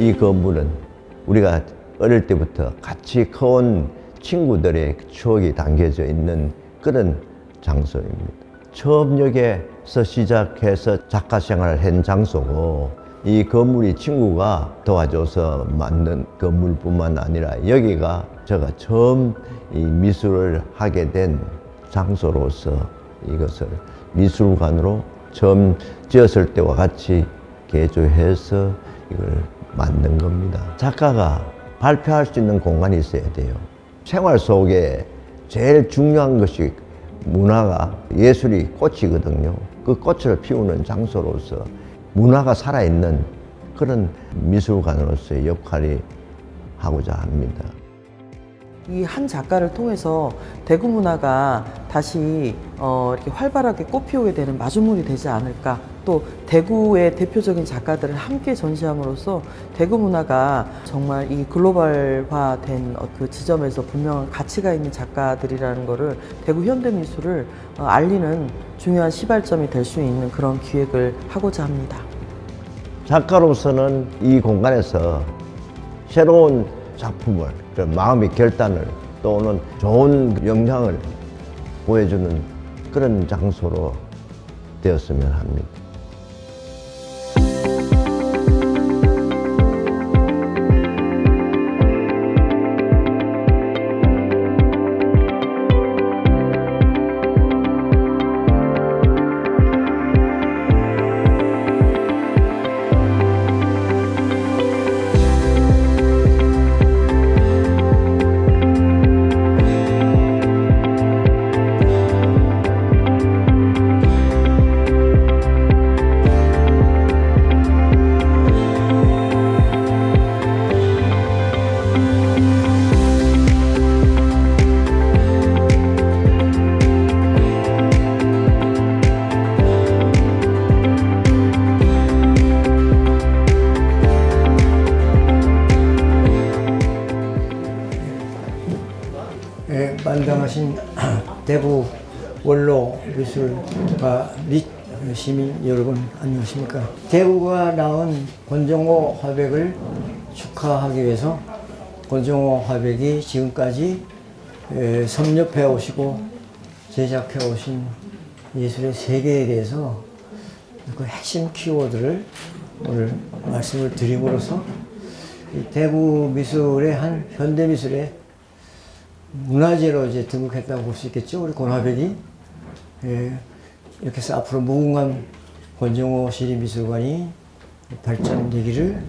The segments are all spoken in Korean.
이 건물은 우리가 어릴 때부터 같이 커온 친구들의 추억이 담겨져 있는 그런 장소입니다. 처음역에서 시작해서 작가 생활을 한 장소고, 이 건물이 친구가 도와줘서 만든 건물뿐만 아니라 여기가 제가 처음 이 미술을 하게 된 장소로서 이것을 미술관으로 처음 지었을 때와 같이 개조해서 이걸 만든 겁니다. 작가가 발표할 수 있는 공간이 있어야 돼요. 생활 속에 제일 중요한 것이 문화가, 예술이 꽃이거든요. 그 꽃을 피우는 장소로서 문화가 살아있는 그런 미술관으로서의 역할이 하고자 합니다. 이 한 작가를 통해서 대구 문화가 다시 이렇게 활발하게 꽃피우게 되는 마중물이 되지 않을까. 또 대구의 대표적인 작가들을 함께 전시함으로써 대구 문화가 정말 이 글로벌화된 그 지점에서 분명한 가치가 있는 작가들이라는 거를 대구 현대미술을 알리는 중요한 시발점이 될 수 있는 그런 기획을 하고자 합니다. 작가로서는 이 공간에서 새로운 작품을, 마음의 결단을 또는 좋은 영향을 보여주는 그런 장소로 되었으면 합니다. 만당하신 대구 원로 미술가 및 시민 여러분 안녕하십니까. 대구가 낳은 권정호 화백을 축하하기 위해서 권정호 화백이 지금까지 섭렵해 오시고 제작해 오신 예술의 세계에 대해서 그 핵심 키워드를 오늘 말씀을 드림으로써 대구 미술의 한 현대미술의 문화재로 이제 등극했다고 볼 수 있겠죠. 우리 권화백이. 이렇게 해서 앞으로 무궁한 권정호 시립미술관이 발전되기를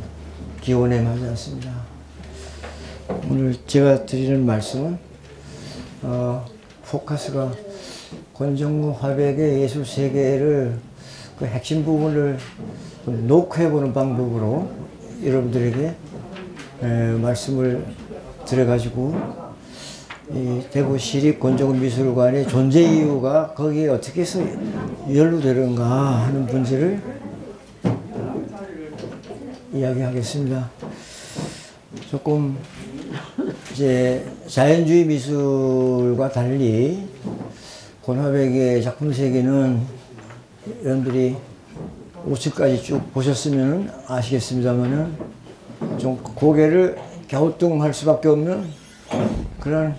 기원해 마지 않습니다. 오늘 제가 드리는 말씀은 포커스가 권정호 화백의 예술 세계를 그 핵심 부분을 녹화해보는 방법으로 여러분들에게 말씀을 드려가지고 이 대구 시립 권정호 미술관의 존재 이유가 거기에 어떻게 해서 연루되는가 하는 문제를 이야기하겠습니다. 조금 이제 자연주의 미술과 달리 권화백의 작품 세계는 여러분들이 5층까지 쭉 보셨으면 아시겠습니다만은 좀 고개를 갸우뚱할 수밖에 없는 그런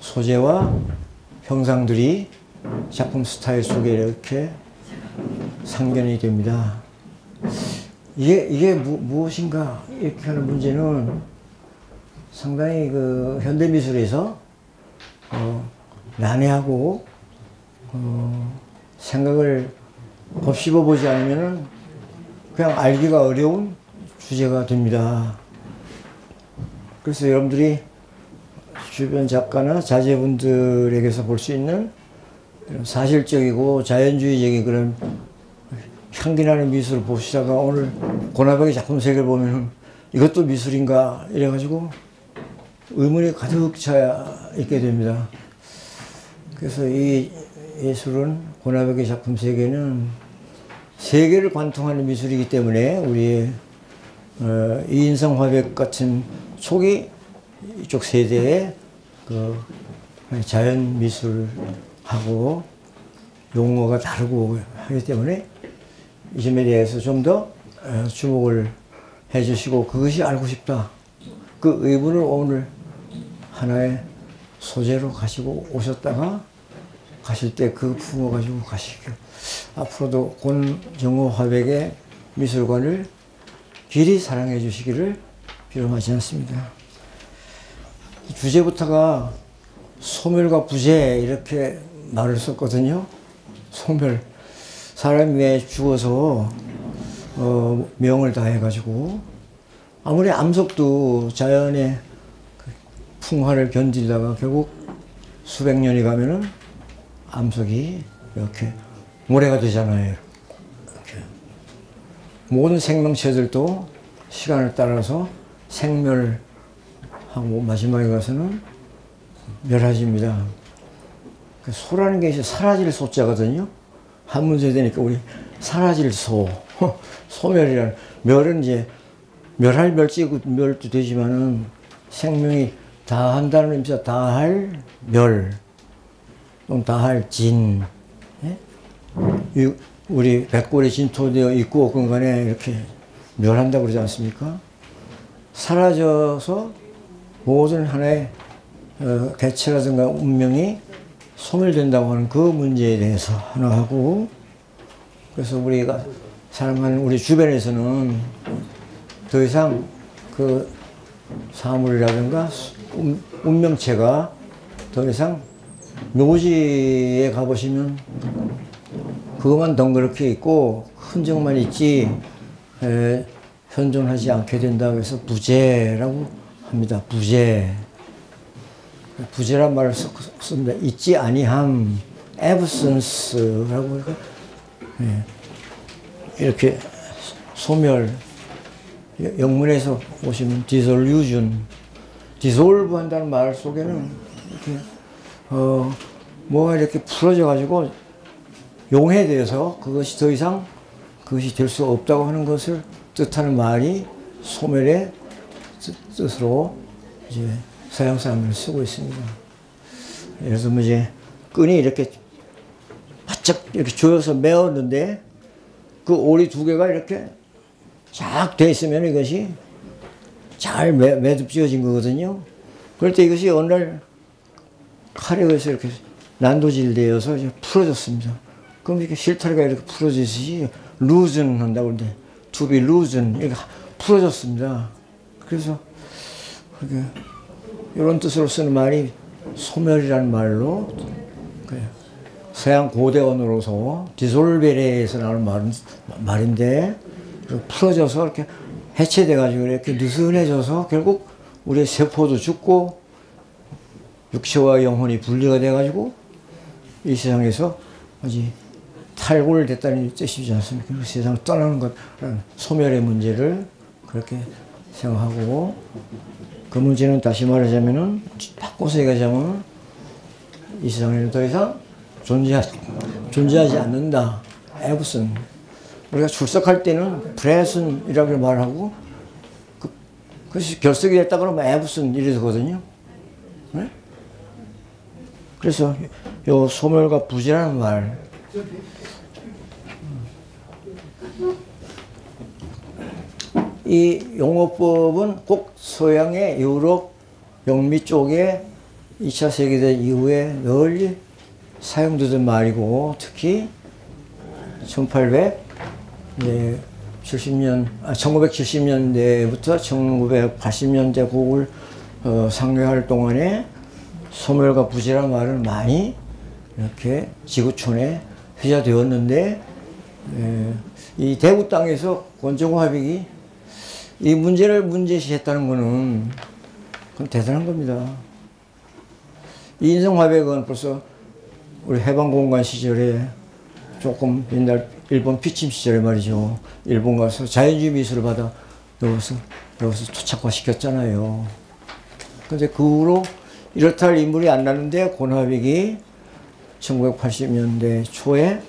소재와 형상들이 작품 스타일 속에 이렇게 상견이 됩니다. 이게 무엇인가 이렇게 하는 문제는 상당히 그 현대미술에서 난해하고 생각을 곱씹어 보지 않으면 그냥 알기가 어려운 주제가 됩니다. 그래서 여러분들이 주변 작가나 자제분들에게서 볼 수 있는 사실적이고 자연주의적인 그런 향기나는 미술을 보시다가 오늘 권화백의 작품 세계를 보면 이것도 미술인가 이래가지고 의문이 가득 차 있게 됩니다. 그래서 이 예술은 권화백의 작품 세계는 세계를 관통하는 미술이기 때문에 우리의 이인성 화백 같은 초기 이쪽 세대의 그 자연 미술하고 용어가 다르고 하기 때문에 이 점에 대해서 좀 더 주목을 해주시고 그것이 알고 싶다. 그 의문을 오늘 하나의 소재로 가지고 오셨다가 가실 때 그 품어 가지고 가시길. 앞으로도 권정호 화백의 미술관을 길이 사랑해 주시기를 비로하지 않습니다. 주제부터가 소멸과 부재 이렇게 말을 썼거든요. 소멸. 사람이 왜 죽어서 명을 다해가지고 아무리 암석도 자연의 그 풍화를 견디다가 결국 수백 년이 가면은 암석이 이렇게 모래가 되잖아요. 이렇게. 모든 생명체들도 시간을 따라서 생멸하고 마지막에 가서는 멸해집니다. 그 소라는 게 이제 사라질 소자거든요. 한 문제 되니까 우리 사라질 소, 소멸이라는 멸은 이제 멸할 멸도 되지만은 생명이 다한다는 의미에서 다할 멸, 또는 다할 진. 예? 우리 백골에 진토되어 있고 없건 간에 이렇게 멸한다고 그러지 않습니까? 사라져서 모든 하나의 개체라든가 운명이 소멸된다고 하는 그 문제에 대해서 하나 하고, 그래서 우리가 사랑하는 우리 주변에서는 더 이상 그 사물이라든가 운명체가 더 이상 묘지에 가보시면 그것만 덩그렇게 있고 흔적만 있지 현존하지 않게 된다고 해서 부재라고 합니다. 부재. 부재란 말을 씁니다. 있지 아니함, absence라고 이렇게 소멸. 영문에서 보시면 dissolution, dissolve 한다는 말 속에는 이렇게 뭐가 이렇게 풀어져 가지고 용해돼서 그것이 더 이상 그것이 될 수 없다고 하는 것을 뜻하는 말이 소멸의 뜻으로 이제 서양 사람들은 쓰고 있습니다. 예를 들면 이제 끈이 이렇게 바짝 이렇게 조여서 메었는데 그 오리 두 개가 이렇게 쫙 돼 있으면 이것이 잘 매듭지어진 거거든요. 그럴 때 이것이 어느 날 칼에 의해서 이렇게 난도질되어서 이제 풀어졌습니다. 그럼 이렇게 실타래가 이렇게 풀어지듯이 loosen 한다고 그러는데 to be loosen 이렇게 풀어졌습니다. 그래서 그렇게 이런 뜻으로 쓰는 말이 소멸이라는 말로 서양 고대 언어로서 디솔베레에서 나오는 말인데 풀어져서 이렇게 해체돼 가지고 이렇게 느슨해져서 결국 우리의 세포도 죽고 육체와 영혼이 분리가 돼 가지고 이 세상에서 아직 탈골됐다는 뜻이지 않습니까? 그 세상을 떠나는 것라는 소멸의 문제를 그렇게 생각하고, 그 문제는 다시 말하자면은 바꿔서 얘기하자면 이 세상에는 더 이상 존재하지 않는다. absent. 우리가 출석할 때는 present이라고 말하고 그것이 결석이 됐다 그러면 absent 이래 되거든요. 네? 그래서 요 소멸과 부재라는 말, 이 용어법은 꼭 서양의 유럽, 영미 쪽에 2차 세계대전 이후에 널리 사용되던 말이고, 특히 1970년대부터 1980년대 곡을 상회할 동안에 소멸과 부재라는 말은 많이 이렇게 지구촌에 회자되었는데, 이 대구 땅에서 권정호 화백이 이 문제를 문제시했다는 것은 그건 대단한 겁니다. 이인성 화백은 벌써 우리 해방공간 시절에 조금 옛날 일본 피침 시절에 말이죠. 일본 가서 자연주의 미술을 받아 여기서 토착화시켰잖아요. 근데 그 후로 이렇다 할 인물이 안 나는데 권화백이 1980년대 초에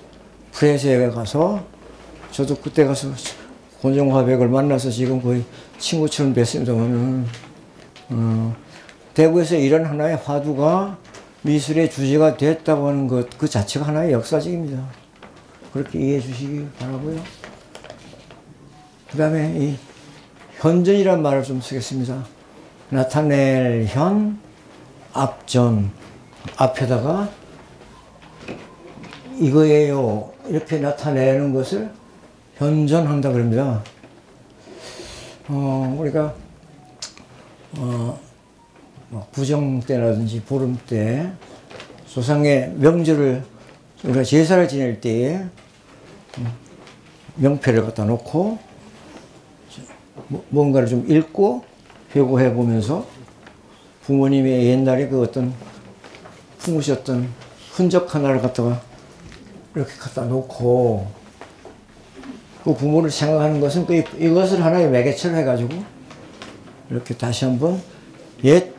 프레스에 가서, 저도 그때 가서 권정호 화백을 만나서 지금 거의 친구처럼 뵀습니다만은, 대구에서 이런 하나의 화두가 미술의 주제가 됐다고 하는 것 그 자체가 하나의 역사적입니다. 그렇게 이해해 주시기 바라고요. 그 다음에 이 현전이란 말을 좀 쓰겠습니다. 나타낼 현, 앞전. 앞에다가 이거예요. 이렇게 나타내는 것을 현전한다 그럽니다. 우리가 구정 때라든지 보름 때 조상의 명절을 우리가 제사를 지낼 때에 명패를 갖다 놓고 뭔가를 좀 읽고 회고해 보면서 부모님의 옛날에 그 어떤 품으셨던 흔적 하나를 갖다가 이렇게 갖다 놓고 그 부모를 생각하는 것은 또 이것을 하나의 매개체로 해가지고 이렇게 다시 한번 옛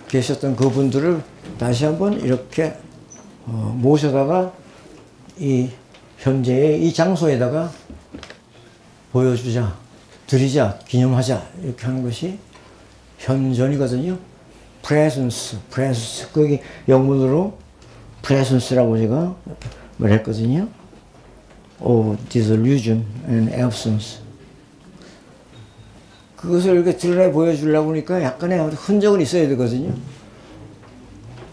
계셨던 그분들을 다시 한번 이렇게 모셔다가 이 현재의 이 장소에다가 보여주자, 드리자, 기념하자 이렇게 하는 것이 현전이거든요. presence. 거기 영문으로 presence라고 제가 말했거든요. dissolution and absence. 그것을 이렇게 드러내 보여주려고 하니까 약간의 흔적은 있어야 되거든요.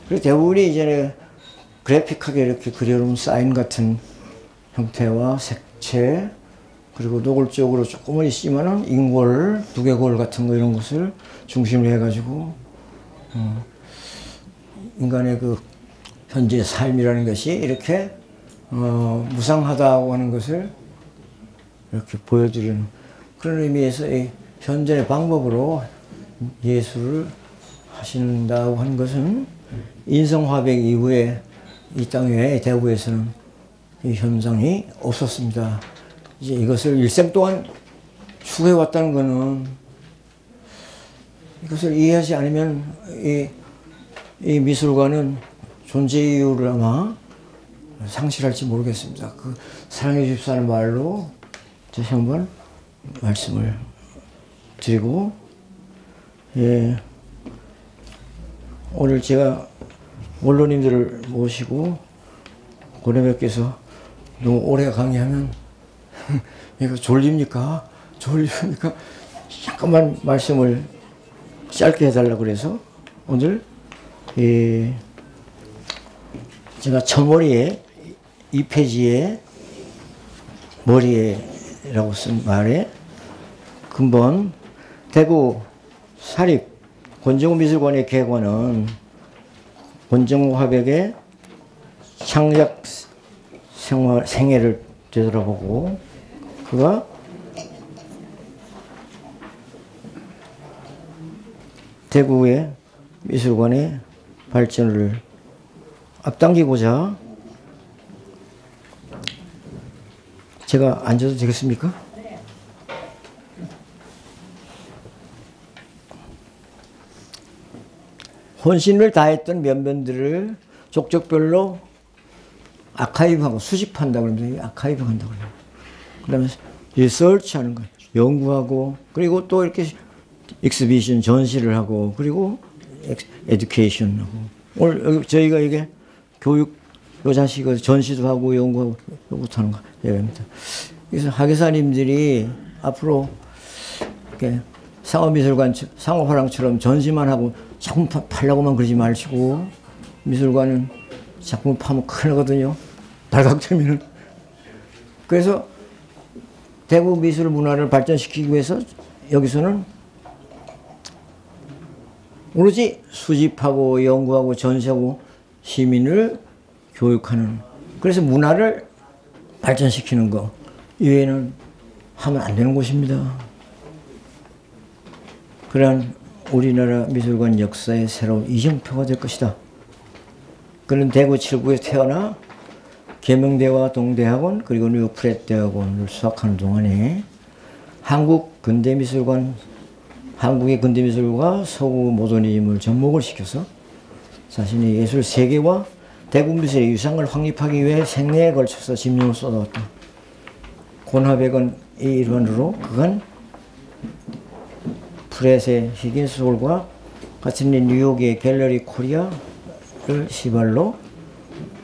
그리고 대부분이 이제 그래픽하게 이렇게 그려놓은 사인 같은 형태와 색채, 그리고 노골적으로 조금은 있지만은 인골, 두개골 같은 거 이런 것을 중심으로 해가지고 인간의 그 현재 삶이라는 것이 이렇게 무상하다고 하는 것을 이렇게 보여드리는 그런 의미에서 이 현존의 방법으로 예술을 하신다고 하는 것은 인성화백 이후에 이 땅에 대구에서는 이 현상이 없었습니다. 이제 이것을 일생 동안 추구해왔다는 것은 이것을 이해하지 않으면 이 미술관은 존재 이유를 아마 상실할지 모르겠습니다. 그 사랑해 주십사는 말로 다시 한번 말씀을 드리고, 예, 오늘 제가 원로님들을 모시고 고려백께서 너무 오래 강의하면 이거 졸립니까? 잠깐만 말씀을 짧게 해달라고 그래서 오늘 제가 첫머리에 2페이지에 머리에라고 쓴 말에 근본 대구 사립 권정우 미술관의 개관은 권정우 화백의 창작 생애를 되돌아보고 그가 대구의 미술관의 발전을 앞당기고자 제가 앉아도 되겠습니까? 혼신을 다했던 면면들을 족적별로 아카이브하고 수집한다고 합니다. 아카이브 한다고 그래요. 그 다음에 리서치 하는 거예요. 연구하고, 그리고 또 이렇게 익스비션 전시를 하고, 그리고 에듀케이션 하고. 오늘 저희가 이게 교육, 요 자식이 전시도 하고, 연구하고, 요것도 하는 거입니다. 그래서 학예사님들이 앞으로 이렇게 상업미술관, 상업화랑처럼 전시만 하고 작품 팔려고만 그러지 마시고, 미술관은 작품 파면 큰일 나거든요. 발각되면은. 그래서 대구 미술 문화를 발전시키기 위해서 여기서는 오로지 수집하고 연구하고 전시하고 시민을 교육하는, 그래서 문화를 발전시키는 거 이외에는 하면 안 되는 곳입니다. 그러한 우리나라 미술관 역사의 새로운 이정표가 될 것이다. 그는 대구 7구에 태어나 계명대와 동대학원 그리고 뉴욕 프렛대학원을 수학하는 동안에 한국 근대미술관, 한국의 근대미술과 서구 모더니즘을 접목을 시켜서 자신의 예술 세계와 대구 미술의 유상을 확립하기 위해 생애에 걸쳐서 집념을 쏟아왔다. 권화백은 이 일환으로 그간 프렛의 히긴스홀과 같은 뉴욕의 갤러리 코리아를 시발로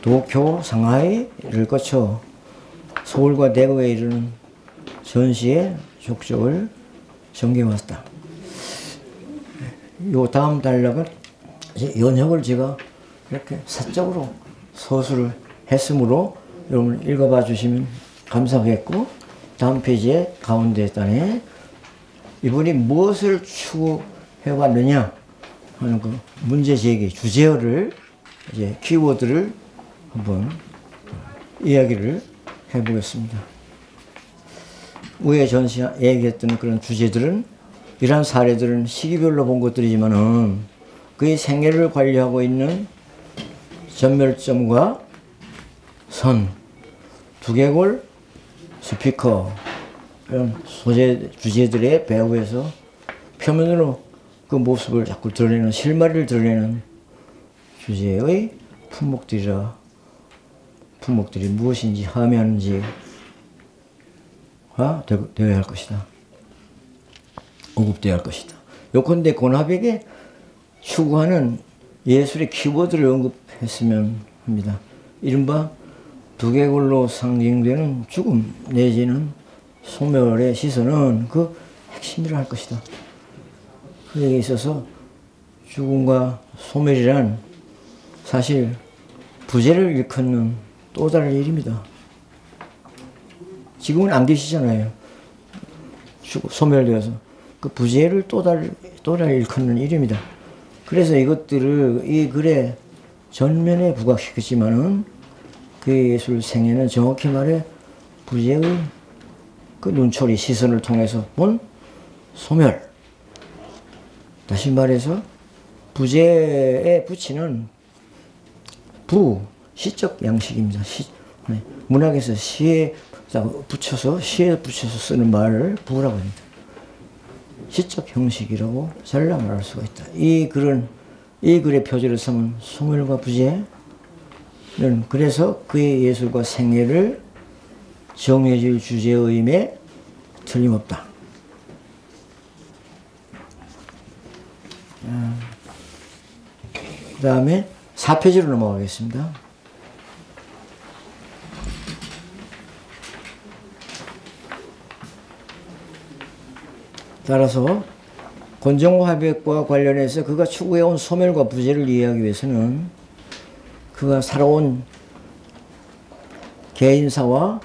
도쿄, 상하이를 거쳐 서울과 대구에 이르는 전시의 족적을 전개해 왔다. 요 다음 단락은 연역을 제가 이렇게 사적으로 서술을 했으므로 여러분 읽어봐 주시면 감사하겠고, 다음 페이지에 가운데 단에 이분이 무엇을 추구해 왔느냐 하는 그 문제 제기 주제어를 이제 키워드를 한번 이야기를 해보겠습니다. 위에 전시 얘기했던 그런 주제들은 이러한 사례들은 시기별로 본 것들이지만은 그의 생애를 관리하고 있는 전멸점과 선, 두개골, 스피커 이런 소재 주제들의 배후에서 표면으로 그 모습을 자꾸 드러내는 실마리를 드러내는 주제의 품목들이 무엇인지 함의하는지가 되어야 할 것이다. 언급되어야 할 것이다. 요컨대 고나백에 추구하는 예술의 키워드를 언급했으면 합니다. 이른바 두개골로 상징되는 죽음 내지는 소멸의 시선은 그 핵심이라 할 것이다. 그에 있어서 죽음과 소멸이란 사실 부재를 일컫는 또 다른 일입니다. 지금은 안 계시잖아요. 소멸되어서. 그 부재를 또 다른 일컫는 일입니다. 그래서 이것들을 이 글의 전면에 부각시켰지만은 그 예술 생애는 정확히 말해 부재의 그 눈초리 시선을 통해서 본 소멸. 다시 말해서 부재에 붙이는 시적 양식입니다. 문학에서 시에 붙여서 쓰는 말을 부라고 합니다. 시적 형식이라고 잘라 말할 수가 있다. 이 글의 표제를 삼은 소멸과 부재는 그래서 그의 예술과 생애를 정해질 주제의임에 틀림없다. 그 다음에 4페이지로 넘어가겠습니다. 따라서 권정호 화백과 관련해서 그가 추구해온 소멸과 부재를 이해하기 위해서는 그가 살아온 개인사와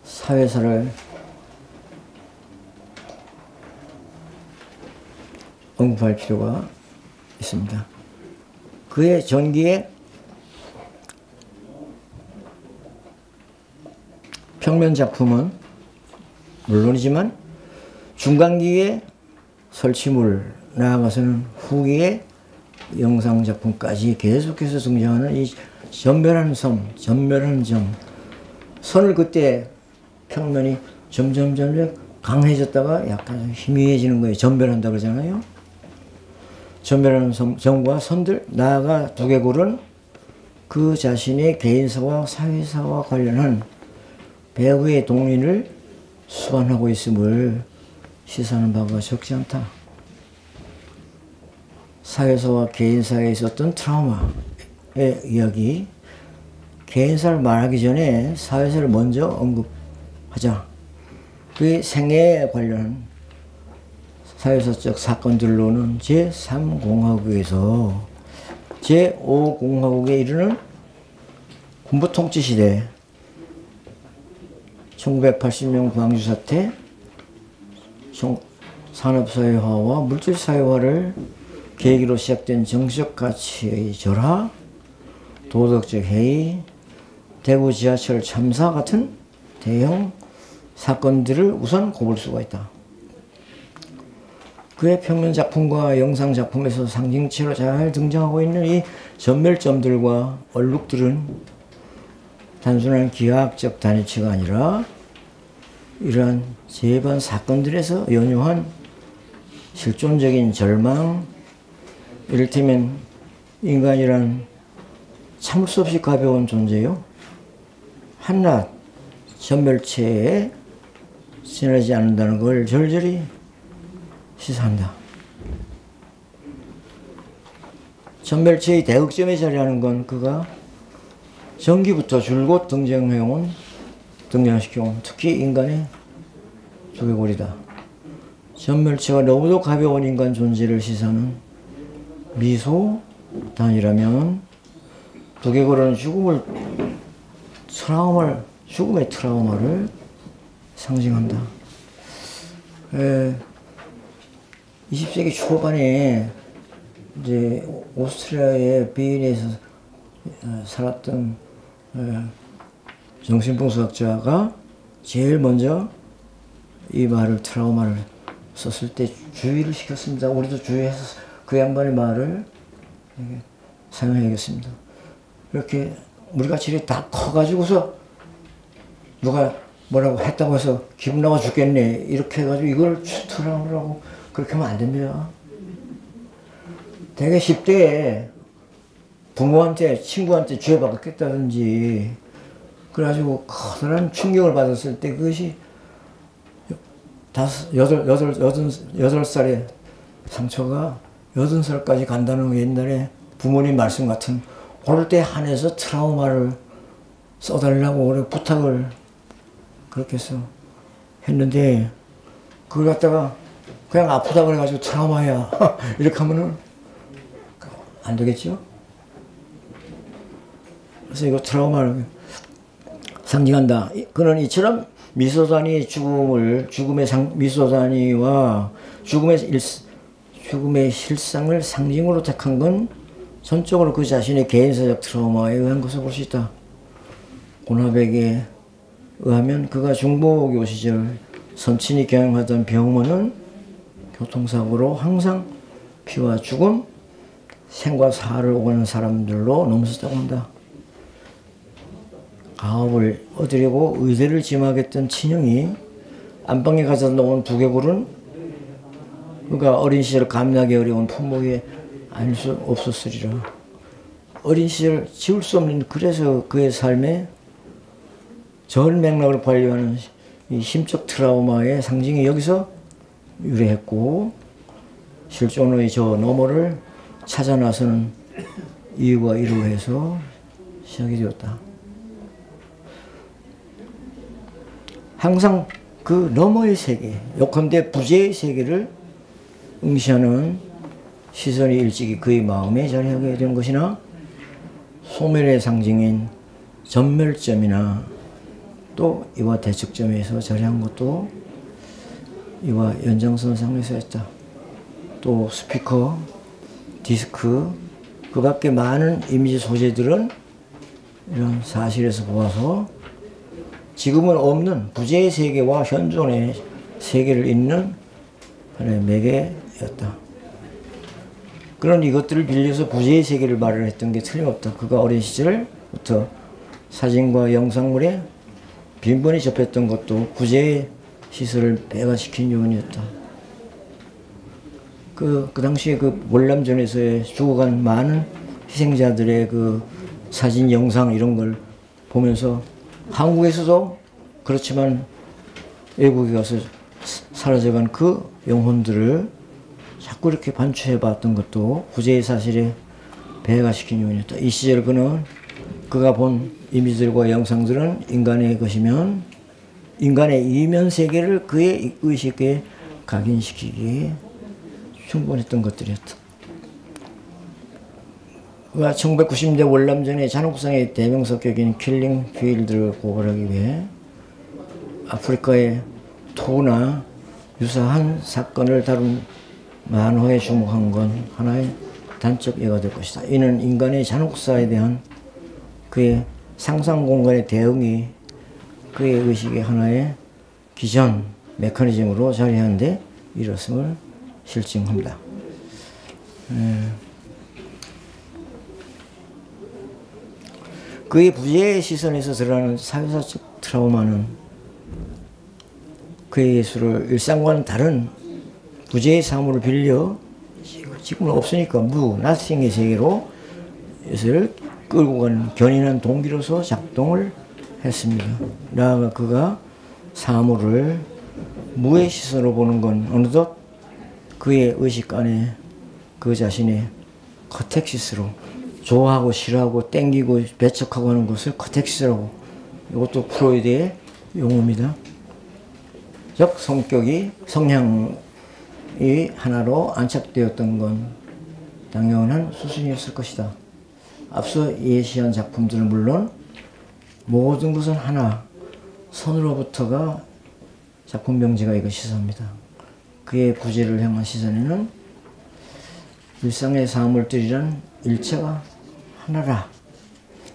사회사를 언급할 필요가 있습니다. 그의 전기의 평면 작품은 물론이지만 중간기의 설치물, 나아가서는 후기의 영상 작품까지 계속해서 등장하는 이 전멸하는 전멸하는 선을 그때 평면이 점점 강해졌다가 약간 희미해지는 거예요. 전멸한다 그러잖아요. 전멸하는 점과 선들, 나아가 두개골은 그 자신의 개인사와 사회사와 관련한 배우의 동인을 수반하고 있음을 시사하는 바가 적지 않다. 사회사와 개인사에 있었던 트라우마의 이야기, 개인사를 말하기 전에 사회사를 먼저 언급하자. 그의 생애에 관련한 사회사적 사건들로는 제3공화국에서 제5공화국에 이르는 군부통치시대 1980년 광주 사태, 산업사회화와 물질사회화를 계기로 시작된 정치적 가치의 절하, 도덕적 해이, 대구 지하철 참사 같은 대형 사건들을 우선 꼽을 수가 있다. 그의 평면 작품과 영상 작품에서 상징체로 잘 등장하고 있는 이 전멸점들과 얼룩들은 단순한 기하학적 단위치가 아니라 이러한 재반 사건들에서 연유한 실존적인 절망, 이를테면 인간이란 참을 수 없이 가벼운 존재요. 한낱 전멸체에 지나지 않는다는 걸 절절히 시사한다. 전멸체의 대극점에 자리하는 건 그가 전기부터 줄곧 등장시켜온 특히 인간의 두개골이다. 전멸체가 너무도 가벼운 인간 존재를 시사하는 미소단이라면 두개골은 죽음의 트라우마를 상징한다. 20세기 초반에 이제 오스트리아의 비엔에서 살았던 정신분석학자가 제일 먼저 이 말을 트라우마를 썼을 때 주의를 시켰습니다. 우리도 주의해서 그 양반의 말을 사용해야겠습니다. 이렇게 우리가 질이 다 커가지고서 누가 뭐라고 했다고 해서 기분 나빠 죽겠네 이렇게 해가지고 이걸 트라우마라고 그렇게 하면 안 됩니다. 되게 10대에 부모한테 친구한테 죄받겠다든지 그래가지고 커다란 충격을 받았을 때 그것이 8살의 상처가 80살까지 간다는 거 옛날에 부모님 말씀 같은 그럴 때 한해서 트라우마를 써달라고 그래 부탁을 그렇게 해서 했는데 그걸 갖다가 그냥 아프다 그래가지고 트라우마야 이렇게 하면은 안 되겠죠? 그래서 이거 트라우마를 상징한다. 그는 이처럼 미소단이 미소단이와 죽음의 실상을 상징으로 택한 건 전적으로 그 자신의 개인사적 트라우마에 의한 것을 볼 수 있다. 고나백에 의하면 그가 중고교 시절 선친이 경영하던 병원은 교통사고로 항상 피와 죽음, 생과 사를 오가는 사람들로 넘쳤다고 한다. 가업을 얻으려고 의대를 지망했던 친형이 안방에 가져다 놓은 두개골은 그가 어린 시절 감당하기 어려운 품목에 아닐 수 없었으리라. 어린 시절 지울 수 없는 그래서 그의 삶에 전 맥락을 관리하는 이 심적 트라우마의 상징이 여기서 유래했고 실존의 저 너머를 찾아 나서는 이유가 이루어서 시작이 되었다. 항상 그 너머의 세계, 요컨대 부재의 세계를 응시하는 시선이 일찍이 그의 마음에 자리하게 된 것이나 소멸의 상징인 전멸점이나 또 이와 대척점에서 자리한 것도 이와 연장선상에서 했다. 또 스피커, 디스크, 그 밖에 많은 이미지 소재들은 이런 사실에서 보아서 지금은 없는 부재의 세계와 현존의 세계를 잇는 하나의 매개였다. 그런 이것들을 빌려서 부재의 세계를 말을 했던 게 틀림없다. 그가 어린 시절부터 사진과 영상물에 빈번히 접했던 것도 부재의 시설을 배가시킨 요인이었다. 그 당시에 그 월남전에서의 죽어간 많은 희생자들의 그 사진, 영상 이런 걸 보면서 한국에서도 그렇지만 외국에 가서 사라져간 그 영혼들을 자꾸 이렇게 반추해 봤던 것도 부재의 사실에 배가시킨 요인이었다. 이 시절 그가 본 이미지들과 영상들은 인간의 것이면 인간의 이면 세계를 그의 의식에 각인시키기에 충분했던 것들이었다. 그가 1990년대 월남전의 잔혹상의 대명사격인 킬링 필드를 고발하기 위해 아프리카의 토우나 유사한 사건을 다룬 만화에 주목한 건 하나의 단적 예가 될 것이다. 이는 인간의 잔혹사에 대한 그의 상상 공간의 대응이 그의 의식의 하나의 기전 메커니즘으로 자리하는 데 이뤘음을 실증합니다. 그의 부재의 시선에서 드러나는 사회사적 트라우마는 그의 예술을 일상과는 다른 부재의 사물을 빌려 지금은 없으니까 nothing의 세계로 예술을 끌고 가는 견인한 동기로서 작동을 했습니다. 나아가 그가 사물을 무의 시선으로 보는 건 어느덧 그의 의식 안에 그 자신의 커텍시스로 좋아하고 싫어하고 땡기고 배척하고 하는 것을 커텍시스라고, 이것도 프로이드의 용어입니다. 즉 성향 하나로 안착되었던 건 당연한 수순이었을 것이다. 앞서 예시한 작품들은 물론 모든 것은 하나, 선으로부터가 작품 명제가 이거 시선입니다. 그의 부재를 향한 시선에는 일상의 사물들이란 일체가 하나라.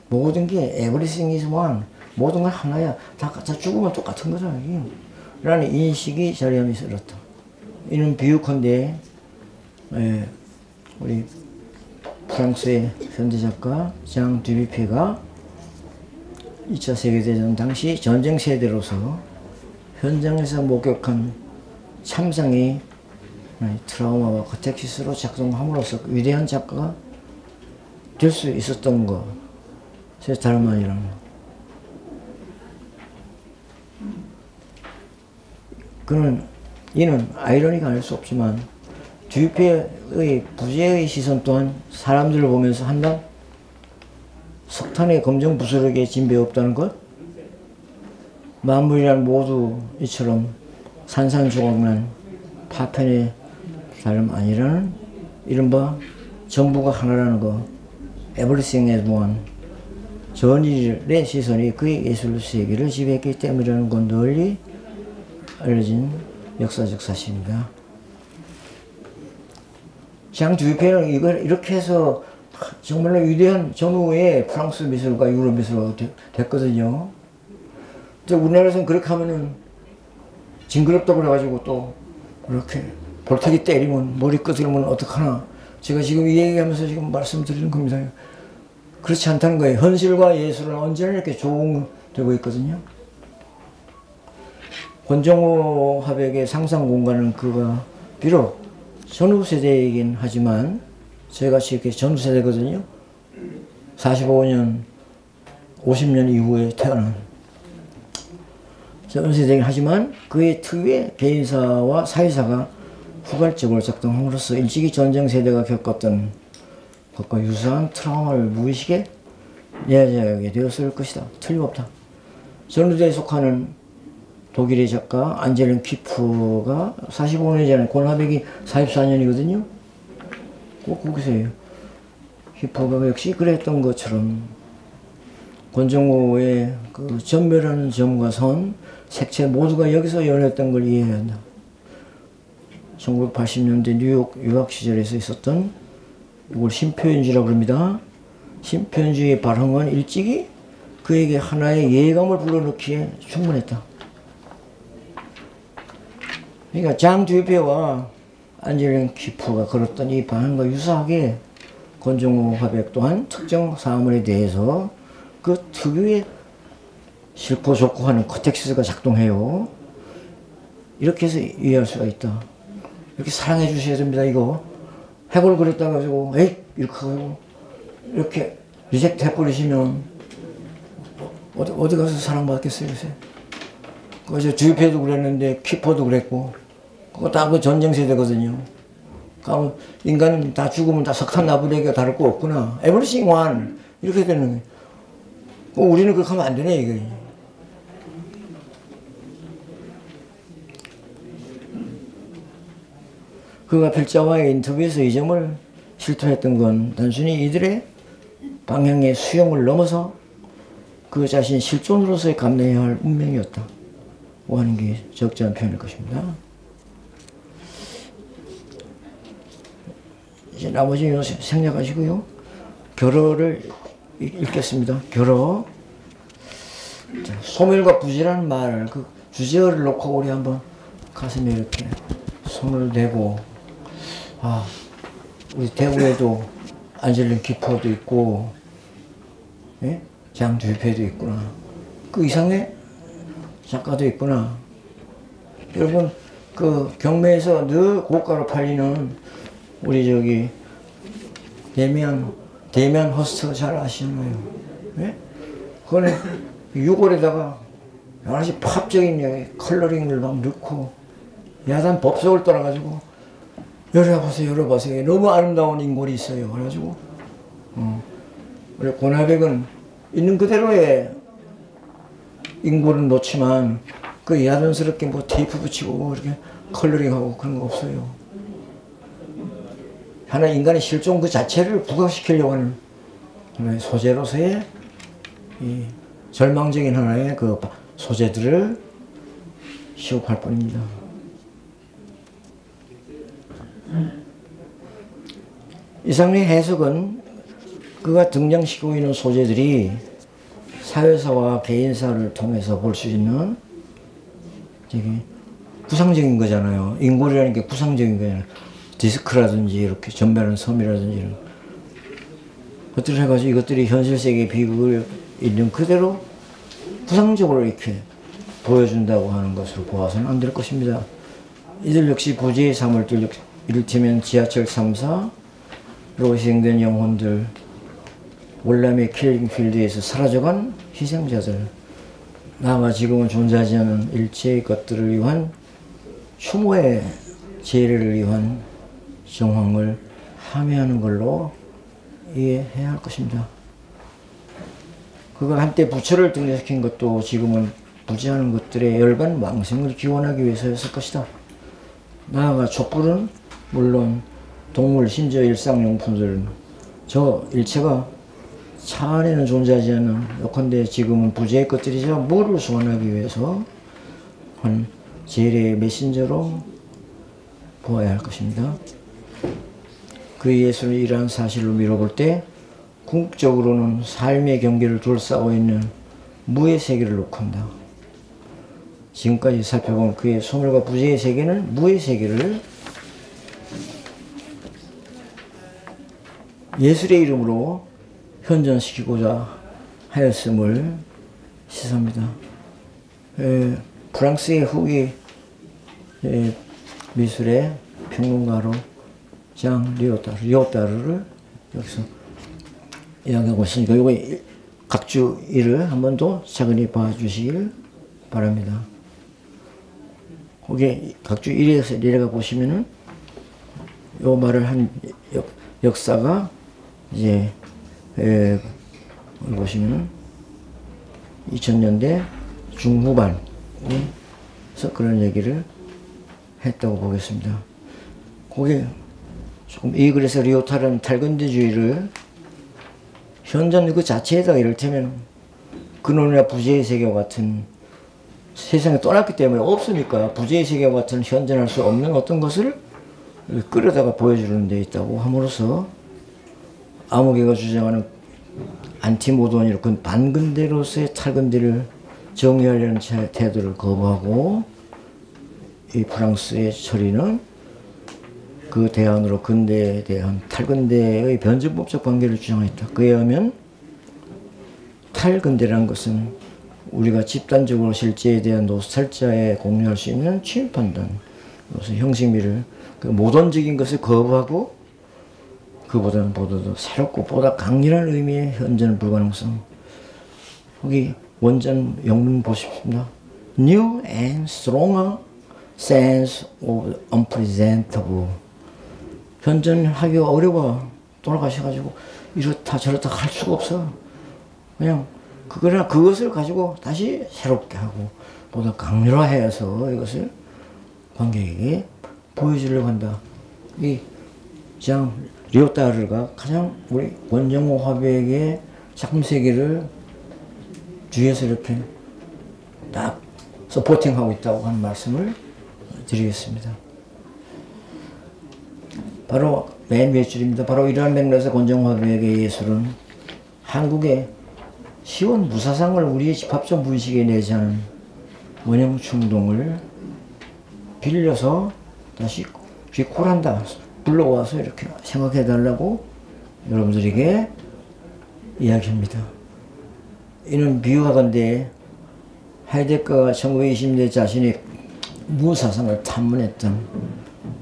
모든 게 everything is one. 모든 건 하나야. 다 죽으면 똑같은 거잖아. 라는 인식이 자리하면서 이렇다. 이는 비유컨대 우리 프랑스의 현대작가 장 듀뷔페가 2차 세계대전 당시 전쟁 세대로서 현장에서 목격한 참상이 트라우마와 카텍시스로 작동함으로써 위대한 작가가 될 수 있었던 것. 다름 아니라는 것. 이는 아이러니가 아닐 수 없지만 듀페의 부재의 시선 또한 사람들을 보면서 한다. 석탄의 검정 부스러기에 진배 없다는 것. 만물이란 모두 이처럼 산산조각난 파편의 다름 아니라는 이른바 전부가 하나라는 것. Everything as one. 전일의 시선이 그의 예술 세계를 지배했기 때문이라는 건 널리 알려진 역사적 사실입니다. 장 듀페는 이걸 이렇게 해서 정말로 위대한 전후의 프랑스 미술가, 유럽 미술가가 됐거든요. 우리나라에서는 그렇게 하면은 징그럽다고 그래가지고 또 이렇게 볼터기 때리면 머리 끄덕이면 어떡하나. 제가 지금 이 얘기하면서 지금 말씀드리는 겁니다. 그렇지 않다는 거예요. 현실과 예술은 언제나 이렇게 조응되고 있거든요. 권정호 화백의 상상 공간은 그가 비록 전후 세대이긴 하지만 저희같이 이렇게 전후 세대거든요. 45년, 50년 이후에 태어난 전후 세대이긴 하지만 그의 특유의 개인사와 사회사가 후발적으로 작동함으로써 일찍이 전쟁 세대가 겪었던 것과 유사한 트라우마를 무의식에 내재하게 되었을 것이다. 틀림없다. 전후대에 속하는 독일의 작가 안젤린 키프가 45년 전에 권화백이 44년이거든요. 꼭 거기서 해요. 키프가 역시 그랬던 것처럼 권정호의 그 전멸하는 점과 선, 색채 모두가 여기서 연했던 걸 이해해야 한다. 1980년대 뉴욕 유학 시절에서 있었던 이걸 심표현주라고 합니다. 심표현주의 발흥은 일찍이 그에게 하나의 예감을 불러넣기에 충분했다. 그러니까 장 듀페와 안젤린 키프가 걸었던 이 방향과 유사하게 권정호 화백 또한 특정 사물에 대해서 그 특유의 싫고 좋고 하는 컨텍스트가 작동해요. 이렇게 해서 이해할 수가 있다. 이렇게 사랑해 주셔야 됩니다. 이거 해골 그랬다 가지고 에이 이렇게 하고 이렇게 리젝트 해버리시면 어디 가서 사랑받겠어요 요새. 그저 듀페도 그랬는데 키퍼도 그랬고 그거 다 그 전쟁 세대거든요. 그러면 인간은 다 죽으면 다 석탄 나부대기가 다를 거 없구나. 에브리싱 완 이렇게 되는 거예요. 우리는 그렇게 하면 안 되네 이게. 그가 필자와의 인터뷰에서 이 점을 실토했던 건 단순히 이들의 방향의 수용을 넘어서 그 자신 실존으로서의 감내해야 할 운명이었다. 하는 게 적절한 표현일 것입니다. 이제 나머지 생략하시고요. 결어를 읽겠습니다. 결어. 소멸과 부지라는 말, 그 주제어를 놓고 우리 한번 가슴에 이렇게 손을 대고, 우리 대구에도 안젤린 키퍼도 있고, 예? 장 듀페도 있구나. 그 이상의 작가도 있구나. 여러분, 그 경매에서 늘 고가로 팔리는 우리 저기 데미안 허스트 잘 아시는 거예요. 예? 그거는 6월에다가 여러 가지 팝적인 컬러링을 막 넣고 야단 법석을 떠나가지고 열어보세요. 너무 아름다운 인골이 있어요. 그래가지고 우리 권화백은 있는 그대로의 인골은 놓지만 그 야단스럽게 뭐 테이프 붙이고 이렇게 컬러링하고 그런 거 없어요. 하나 인간의 실존 그 자체를 부각시키려고 하는 하나의 소재로서의 이 절망적인 하나의 그 소재들을 시혹할 뿐입니다. 이상의 해석은 그가 등장시키고 있는 소재들이 사회사와 개인사를 통해서 볼 수 있는 되게 구상적인 거잖아요. 인골이라는 게 구상적인 거잖아요. 디스크라든지 이렇게 전멸한 섬이라든지 이런 것들을 해가지고 이것들이 현실 세계의 비극을 있는 그대로 구상적으로 이렇게 보여준다고 하는 것으로 보아서는 안 될 것입니다. 이들 역시 부재의 사물들, 이를테면 지하철 3사로 희생된 영혼들, 월남의 킬링필드에서 사라져간 희생자들, 나아가 지금은 존재하지 않은 일체의 것들을 위한 추모의 재래를 위한 정황을 함의하는 걸로 이해해야 할 것입니다. 그가 한때 부처를 등장시킨 것도 지금은 부재하는 것들의 열반 왕생을 기원하기 위해서였을 것이다. 나아가 촛불은 물론 동물, 심지어 일상용품들, 저 일체가 차 안에는 존재하지 않는, 요컨대 지금은 부재의 것들이자 뭐를 소환하기 위해서 한 재래의 메신저로 보아야 할 것입니다. 그 예술을 이러한 사실로 미뤄볼 때 궁극적으로는 삶의 경계를 둘러싸고 있는 무의 세계를 놓고 한다. 지금까지 살펴본 그의 소멸과 부재의 세계는 무의 세계를 예술의 이름으로 현존시키고자 하였음을 시사합니다. 프랑스의 후기 미술의 평론가로 장 리오타르를 여기서 이야기하고 있으니까 이거 각주 일을 한 번 더 차근히 봐주시길 바랍니다. 거기 각주 1에서 내려가 보시면은 요 말을 한 역사가 이제 보시면은 2000년대 중후반에서 그런 얘기를 했다고 보겠습니다. 거기 조금 이 글에서 리오타르는 탈근대주의를 현존 그 자체에다가 이를테면 근원이나 부재의 세계와 같은 세상에 떠났기 때문에 없으니까 부재의 세계와 같은 현존할 수 없는 어떤 것을 끌어다가 보여주는 데 있다고 함으로써 아무개가 주장하는 안티모던이로 그 반근대로서의 탈근대를 정의하려는 태도를 거부하고 이 프랑스의 처리는 그 대안으로 근대에 대한 탈근대의 변증법적 관계를 주장했다. 그에 의하면 탈근대라는 것은 우리가 집단적으로 실제에 대한 노스탈자에 공유할 수 있는 취입판단으로서 형식미를 그 모던적인 것을 거부하고 그보다는 보다도 새롭고 보다 강렬한 의미의 현존 불가능성. 거기 원전 영문 보십니다. New and stronger sense of unpresentable. 현존하기가 어려워. 돌아가셔가지고 이렇다 저렇다 할 수가 없어. 그냥 그거나 그것을 가지고 다시 새롭게 하고 보다 강렬화해서 이것을 관객에게 보여주려고 한다. 이 장 리오타르가 가장 우리 원정호 화백의 작품 세계를 뒤에서 이렇게 딱 서포팅하고 있다고 하는 말씀을 드리겠습니다. 바로 맨 몇 줄입니다. 바로 이러한 맥락에서 권정호 화백의 예술은 한국의 시원 무사상을 우리의 집합적 무의식에 내재하는 원형 충동을 빌려서 다시 귀콜한다. 불러와서 이렇게 생각해달라고 여러분들에게 이야기합니다. 이는 비유하건대 하이데거가 1920년대 자신이 무사상을 탐문했던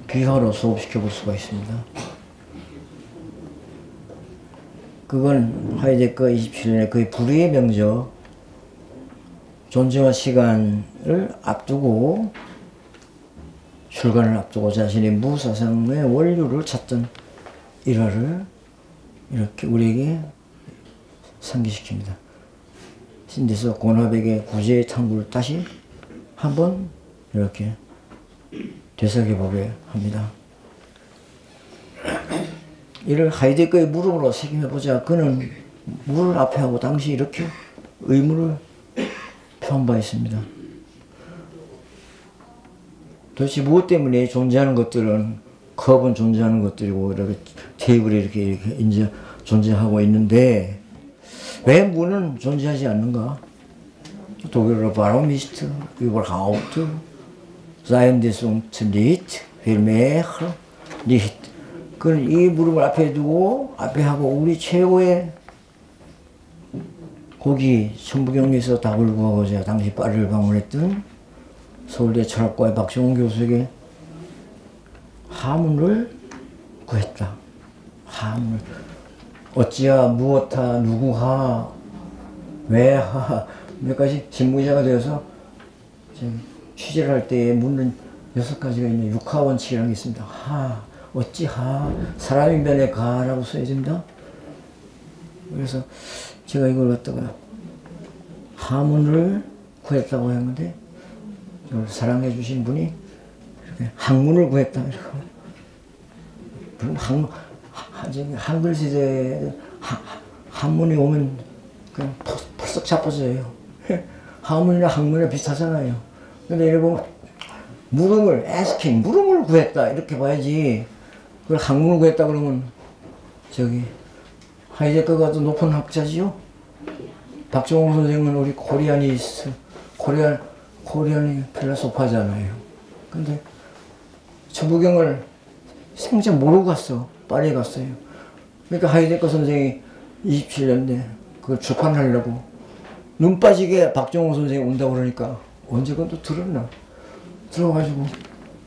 비화로 소급시켜 볼 수가 있습니다. 그건 하이데거가 27년에 그의 불의의 명저 존재와 시간을 앞두고 출간을 앞두고 자신의 무사상의 원료를 찾던 일화를 이렇게 우리에게 상기시킵니다. 신대서 권화백의 구제의 탐구를 다시 한번 이렇게 되새겨보게 합니다. 이를 하이데거의 무릎으로 새김해보자. 그는 물을 앞에 하고 당시 이렇게 의무를 표한 바 있습니다. 도대체 무엇 때문에 존재하는 것들은 컵은 존재하는 것들이고 이렇게 테이블이 이렇게 이제 존재하고 있는데 왜 물은 존재하지 않는가? 독일어로 Warum ist überhaupt sein Gesund nicht vielmehr nicht? 그는 이 무릎을 앞에 두고 앞에 하고 우리 최고의 고기 천부경에서 답을 구하고자 당시 파리를 방문했던 서울대 철학과의 박정훈 교수에게 하문을 구했다. 하문을. 어찌하, 무엇하, 누구하, 왜하 몇 가지 진무기자가 되어서 취재를 할 때 묻는 6가지가 있는 육하 원칙이라는 게 있습니다. 하, 어찌하, 사람의 면에 가라고 써야 됩니다. 그래서 제가 이걸 갖다가 하문을 구했다고 했는데 저를 사랑해 주신 분이 이렇게 학문을 구했다. 이렇게. 한글 시대에 한문이 오면 그냥 펄썩 자빠져요. 한문이나 학문이랑 비슷하잖아요. 근데 이래 보면 물음을 asking, 물음을 구했다 이렇게 봐야지. 그걸 학문을 구했다 그러면 저기 하이데거가 더 높은 학자지요. 박정호 선생은 우리 코리아니스트, 코리안이 필로소파잖아요. 근데 천부경을 생전 모르고 갔어. 파리에 갔어요. 그러니까 하이데거 선생이 27년대 그걸 출판하려고 눈 빠지게 박정호 선생이 온다고 그러니까 언제 그건 또 들었나? 들어가지고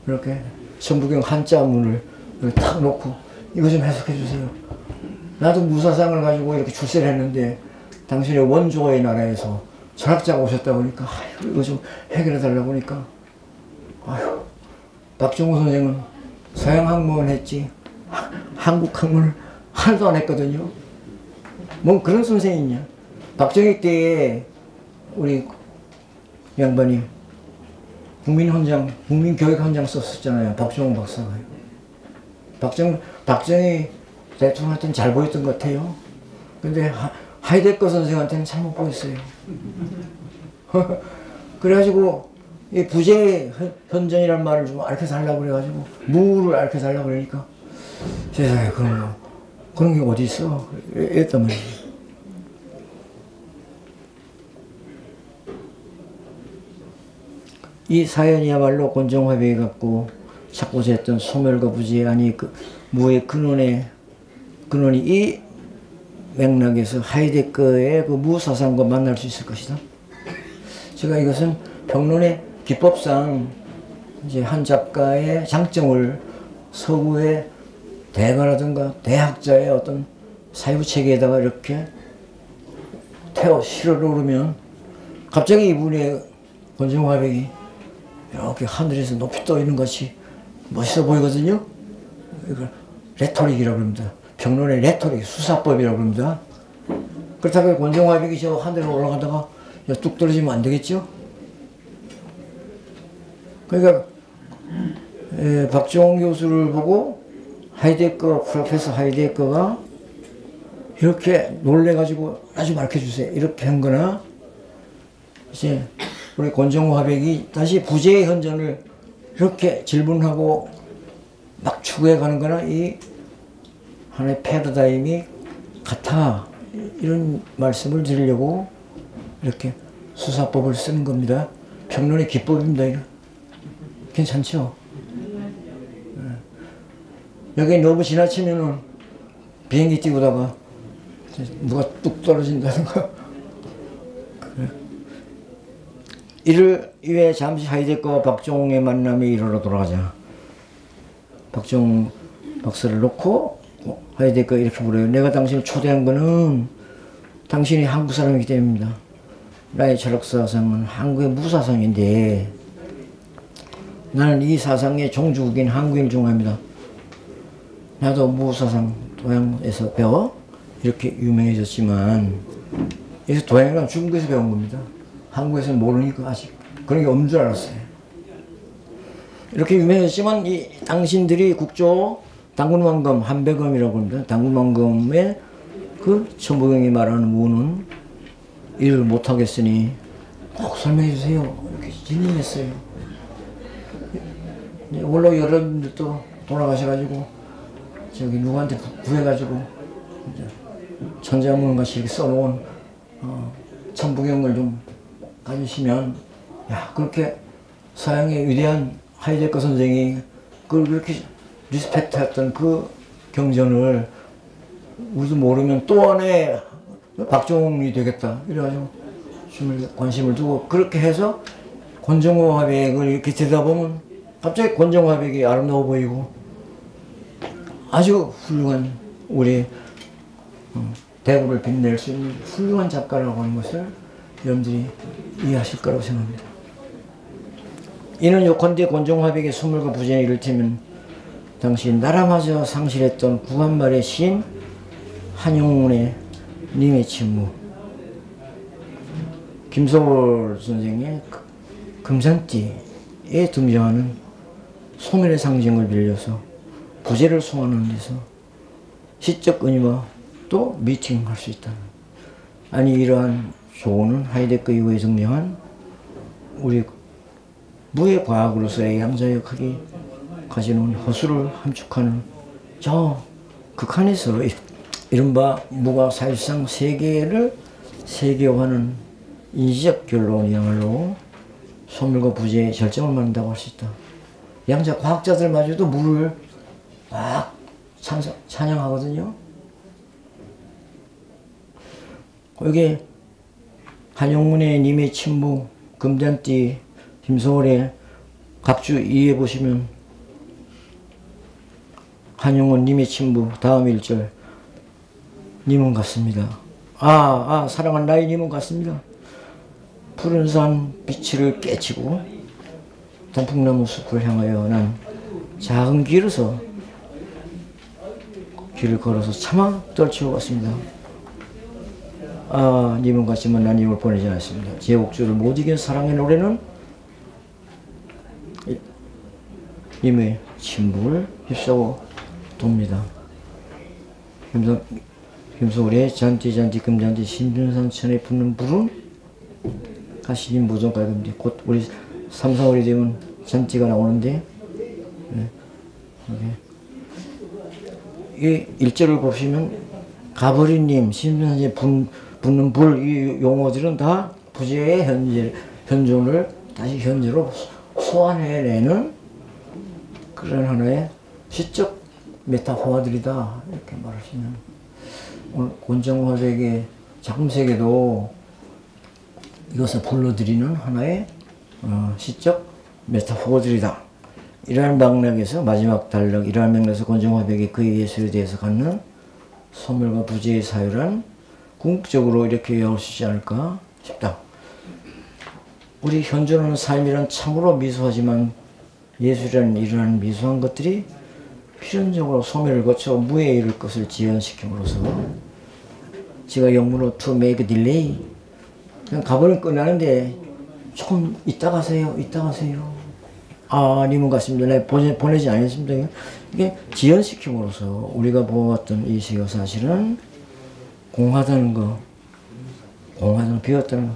이렇게 천부경 한자문을 이렇게 탁 놓고 이거 좀 해석해 주세요. 나도 무사상을 가지고 이렇게 출세를 했는데 당신의 원조의 나라에서 철학자가 오셨다고 하니까 아유, 이거 좀 해결해 달라고 하니까 아유, 박정호 선생은 서양 학문을 했지 한국 학문을 하나도 안 했거든요. 뭐 그런 선생이냐. 박정희 때에 우리 양반이 국민교육헌장 썼었잖아요. 박정호 박사가요. 박정희 대통령한테는 잘 보였던 것 같아요. 근데 하이데거 선생한테는 잘못 보였어요. 그래가지고 이 부재 현전이라는 말을 좀 알려달라고 그래가지고 무를 알려달라고 그러니까 세상에 그런 게 어디 있어? 이랬단 말이에요. 이 사연이야말로 곤정화백이 갖고 찾고자 했던 소멸과 부재 아니 그 무의 근원이 이 맥락에서 하이데거의 그 무사상과 만날 수 있을 것이다. 제가 이것은 평론의 기법상 이제 한 작가의 장점을 서구의 대가라든가 대학자의 어떤 사유체계에다가 이렇게 실어 놓으면 갑자기 이분의 곤정화백이 이렇게 하늘에서 높이 떠 있는 것이 멋있어 보이거든요. 이걸 레토릭이라고 합니다. 평론의 레토릭, 수사법이라고 합니다. 그렇다고 곤정화백이 저 하늘에 올라가다가 뚝 떨어지면 안 되겠죠? 그러니까 박정훈 교수를 보고 프로페서 하이데거가 이렇게 놀래가지고 아주 가르쳐주세요. 이렇게 한 거나 이제 우리 곤정화백이 다시 부재의 현전을 이렇게 질문하고 막 추구해 가는 거나 이 하나의 패러다임이 같아. 이런 말씀을 드리려고 이렇게 수사법을 쓰는 겁니다. 평론의 기법입니다. 이거. 괜찮죠? 여기 너무 지나치면은 비행기 띄우다가 누가 뚝 떨어진다든가. 이를 위해 잠시 하이데거와 박정웅의 만남이 이르러 돌아가자. 박정웅 박사를 놓고 하이데거 이렇게 물어요. 내가 당신을 초대한 거는 당신이 한국 사람이기 때문입니다. 나의 철학 사상은 한국의 무사상인데 나는 이 사상의 종주국인 한국인을 좋아합니다. 나도 무사상 도양에서 배워 이렇게 유명해졌지만 여기서 도양이란 중국에서 배운 겁니다. 한국에서는 모르니까 아직 그런 게 없는 줄 알았어요. 이렇게 유명해졌지만 이 당신들이 국조 당군만금, 한배검이라고 합니다. 당군만금의 그 천부경이 말하는 무는 일을 못하겠으니 꼭 설명해 주세요. 이렇게 진행했어요. 원로 여러분들도 돌아가셔가지고 저기 누구한테 구해가지고 천자문같이 이렇게 써놓은 천부경을 좀 가지시면, 야, 그렇게 서양의 위대한 하이데거 선생이 그걸 그렇게 리스펙트했던 그 경전을 우리도 모르면 또 안에 박종이 되겠다 이래가지고 관심을 두고 그렇게 해서 권정호 화백을 이렇게 들여다보면 갑자기 권정호 화백이 아름다워 보이고 아주 훌륭한 우리 대구를 빛낼 수 있는 훌륭한 작가라고 하는 것을 여러분들이 이해하실 거라고 생각합니다. 이는 요컨대 권정호 화백의 소물과 부전이 이를테면 당시 나라마저 상실했던 구한말의 시인 한용운의 님의 친무, 김소월 선생의 금산띠에 등장하는 소멸의 상징을 빌려서 부재를 소환하는 데서 시적 은유와 또 미팅할 수 있다. 아니 이러한 조언은 하이데거 이후에 증명한 우리 무의 과학으로서의 양자역학이 가지는 허수를 함축하는 저 극한에서 이른바 무가 사실상 세계를 세계화하는 인지적 결론이야말로 소멸과 부재의 절정을 만든다고 할 수 있다. 양자 과학자들마저도 무를 막 찬양하거든요. 여기 한용운의 님의 친부, 금잔띠, 김소월의 각주 2에 보시면 한용운 님의 친부 다음 1절 님은 같습니다. 사랑한 나의 님은 같습니다. 푸른 산 빛을 깨치고 단풍나무 숲을 향하여 난 작은 길을 걸어서 차마 떨치고 갔습니다. 님은 같지만 난 님을 보내지 않았습니다. 제 옥주를 못 이긴 사랑의 노래는 님의 친부를 휩싸고 돕니다. 김소월의 잔띠 금잔띠 신준산천에 붙는 불은 가시님 무정가입니다. 곧 우리 3, 4월이 되면 잔띠가 나오는데, 이 1절을 보시면 가버리님, 신준산천에 붙는 불, 이 용어들은 다 부재의 현존을 다시 현재로 소환해내는 그런 하나의 시적 메타포화들이다 이렇게 말할 수 있는, 오늘 권정호 화백의 작품세계도 이것을 불러들이는 하나의 시적 메타포들이다. 이러한 맥락에서 마지막 단락, 이러한 맥락에서 권정호 화백이 그의 예술에 대해서 갖는 소멸과 부재의 사유란 궁극적으로 이렇게 요약할 수 있지 않을까 싶다. 우리 현존하는 삶이란 참으로 미소하지만 예술이라는 이러한 미소한 것들이 필연적으로 소멸을 거쳐 무에 이를 것을 지연시킴으로써 제가 영문으로 to make a delay, 그냥 가버리면 끝나는데 조금 이따 가세요. 님은 같습니다. 네, 보내지 않았습니다. 이게 지연시킴으로써 우리가 보았던 이 세계 사실은 공하다는 거, 비었다는 거,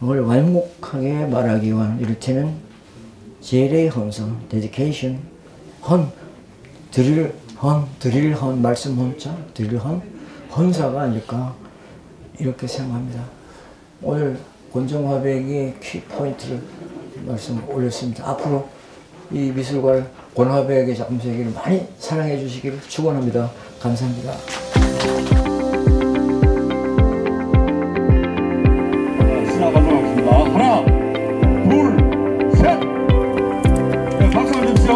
그걸 완곡하게 말하기 위한 이를테면 제례의 헌성, dedication, 드릴 헌, 말씀 헌자, 드릴 헌사가 아닐까 이렇게 생각합니다. 오늘 권정호 화백의 키포인트를 말씀 올렸습니다. 앞으로 이 미술관 권화백의 작품 세계를 많이 사랑해 주시기를 축원합니다. 감사합니다. 시작하도록 하겠습니다. 하나, 둘, 셋! 네, 박수 주십시오.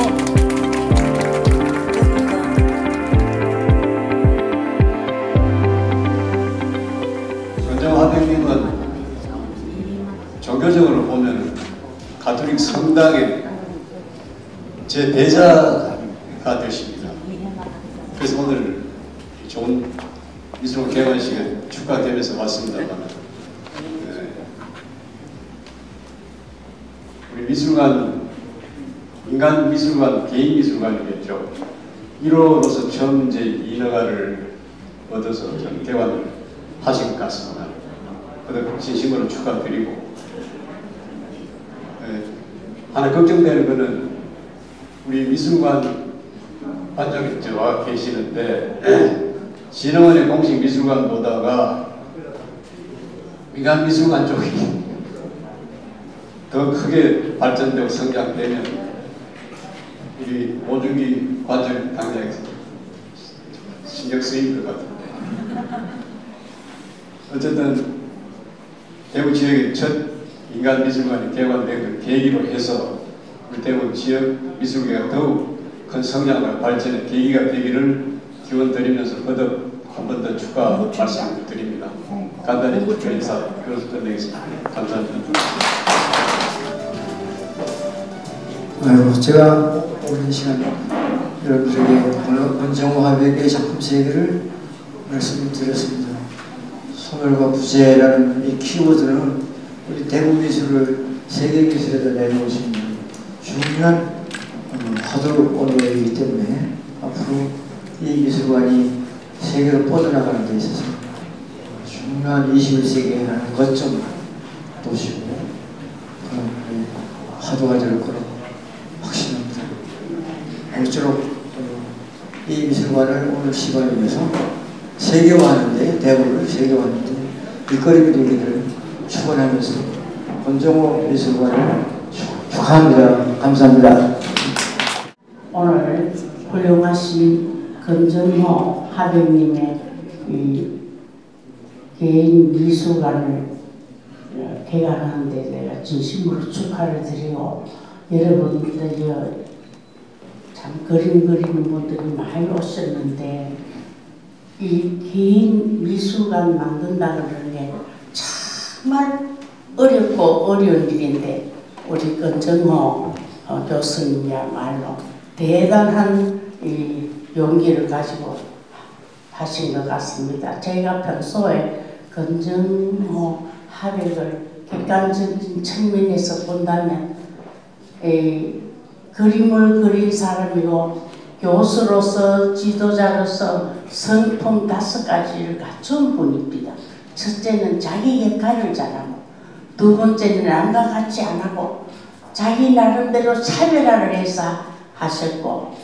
권정호 화백님은 종교적으로 보면 가톨릭 성당의 제 대자가 되십니다. 그래서 오늘 좋은 미술관 개관식에 축하되면서 왔습니다만, 우리 미술관, 인간 미술관, 개인 미술관이겠죠. 1호로서 처음 이제 인허가를 얻어서 좀 개관을 하신 것 같습니다. 그래서 진심으로 축하드리고, 하나 걱정되는 것은 우리 미술관 관장이 와 계시는데 진흥원의 공식 미술관 보다가 민간 미술관 쪽이 더 크게 발전되고 성장되면 우리 오중기 관장 당장 신경 쓰일 것 같은데, 어쨌든 대구 지역의 첫 민간 미술관이 개관된 계기로 해서 우리 대구 지역 미술계가 더욱 큰 성장과 발전의 계기가 되기를 기원드리면서 거듭 한 번 더 축하 말씀을 드립니다. 간단히 축하 인사 끝내겠습니다. 감사합니다. 아이고, 제가 오랜 시간 여러분들에게 오늘 권정호 화백의 작품 세계를 말씀드렸습니다. 소멸과 부재라는 이 키워드는 우리 대구 미술을 세계 미술에다 내놓을 수 있는 중요한 화두 언어이기 때문에 앞으로 이 미술관이 세계로 뻗어나가는 데 있어서 중요한 21세기에 하는 거점 도시고 그런 화두가 될 거라고 확신합니다. 모쪼록 이 미술관을 오늘 시간을 위해서 세계화하는데, 대구를 세계화하는데 일거리 되기를 축원하면서 권정호 미술관을 축하합니다. 감사합니다. 오늘 훌륭하신 권정호 화백님의 이 개인 미술관을 개관하는데 내가 진심으로 축하를 드리고, 여러분들이 참 그림 그리는 분들이 많이 오셨는데 이 개인 미술관 만든다 그러는 게 정말 어렵고 어려운 일인데 우리 권정호 교수님이야말로 대단한 이 용기를 가지고 하신 것 같습니다. 제가 평소에 권정호 화백을 객관적인 측면에서 본다면 그림을 그린 사람이고 교수로서 지도자로서 성품 5가지를 갖춘 분입니다. 첫째는 자기 역할을 잘하고, 두 번째는 남과 같이 안 하고 자기 나름대로 차별화를 해서 하셨고,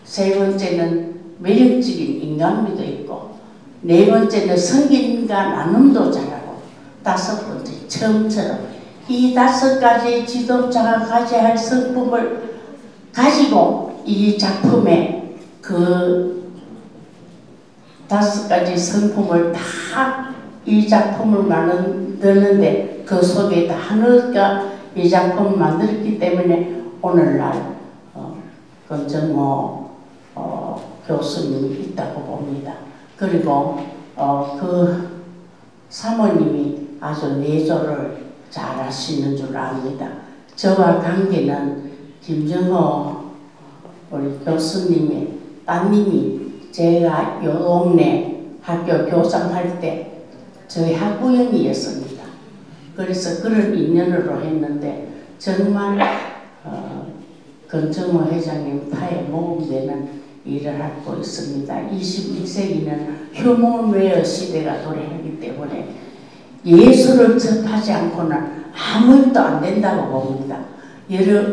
세 번째는 매력적인 인간미도 있고, 네 번째는 성김과 나눔도 잘하고, 다섯 번째 처음처럼 이 5가지 지도자가 가져야 할 성품을 가지고 이 작품에 그 5가지 성품을 다 이 작품을 만드는데 그 속에 다 하나가 이 작품을 만들었기 때문에 오늘날 권정호 교수님이 있다고 봅니다. 그리고 그 사모님이 아주 내조를 잘 하시는 줄 압니다. 저와 관계는 김정호 우리 교수님의 따님이 제가 요 동네 학교 교장할 때 저희 학부형이었습니다. 그래서 그런 인연으로 했는데 정말 권정호 회장님 타에 모범되는 일을 하고 있습니다. 21세기는 휴먼웨어 시대가 도래하기 때문에 예술을 접하지 않고는 아무 일도 안 된다고 봅니다.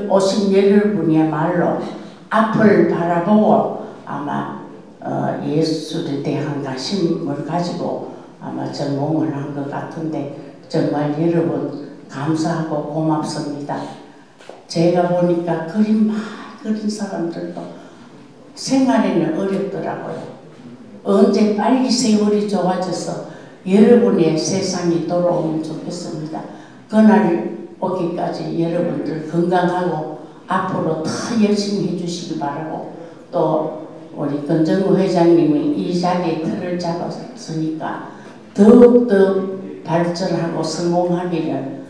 오신 여러분이야말로 앞을 바라보고 아마 예술에 대한 관심을 가지고 아마 전공을 한 것 같은데 정말 여러분 감사하고 고맙습니다. 제가 보니까 그림 많이 그린 사람들도 생활에는 어렵더라고요. 언제 빨리 세월이 좋아져서 여러분의 세상이 돌아오면 좋겠습니다. 그날 오기까지 여러분들 건강하고 앞으로 더 열심히 해주시기 바라고, 또 우리 권정호 회장님이 이 자리에 틀을 잡았으니까 더욱더 발전하고 성공하기를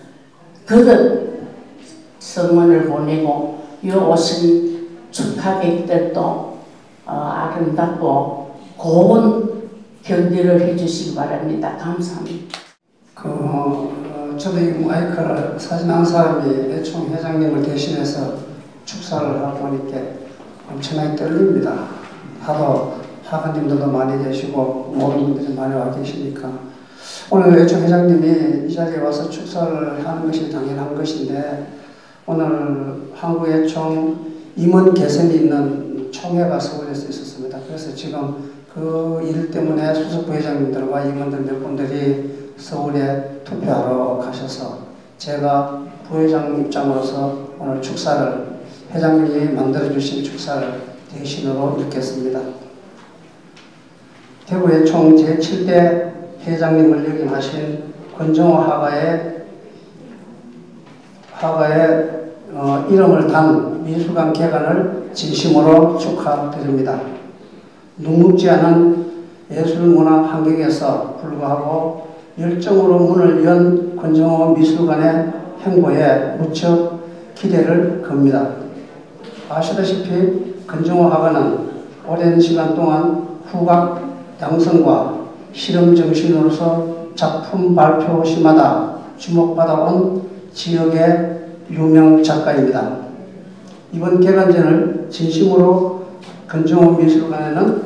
그릇 성원을 보내고, 이 오신 축하객들도 아름답고 고운 경기를 해주시기 바랍니다. 감사합니다. 저도 이 마이크를 사진 한 사람이 총 회장님을 대신해서 축사를 하다 보니까 엄청나게 떨립니다. 하도 하관님들도 많이 계시고 모든 분들이 많이 와 계시니까 오늘 애초 회장님이 이 자리에 와서 축사를 하는 것이 당연한 것인데 오늘 한국애총 임원 개선이 있는 총회가 서울에서 있었습니다. 그래서 지금 그 일 때문에 수석 부회장님들과 임원들 몇 분들이 서울에 투표하러 가셔서 제가 부회장 입장으로서 오늘 축사를 회장님이 만들어주신 축사를 대신으로 읽겠습니다. 대구의 총 제7대 회장님을 역임하신 권정호 화가의 이름을 단 미술관 개관을 진심으로 축하드립니다. 눅눅지 않은 예술문화 환경에서 불구하고 열정으로 문을 연 권정호 미술관의 행보에 무척 기대를 겁니다. 아시다시피 권정호 화가는 오랜 시간 동안 후각 양성과 실험 정신으로서 작품 발표 시마다 주목받아온 지역의 유명 작가입니다. 이번 개관전을 진심으로 권정호 미술관에는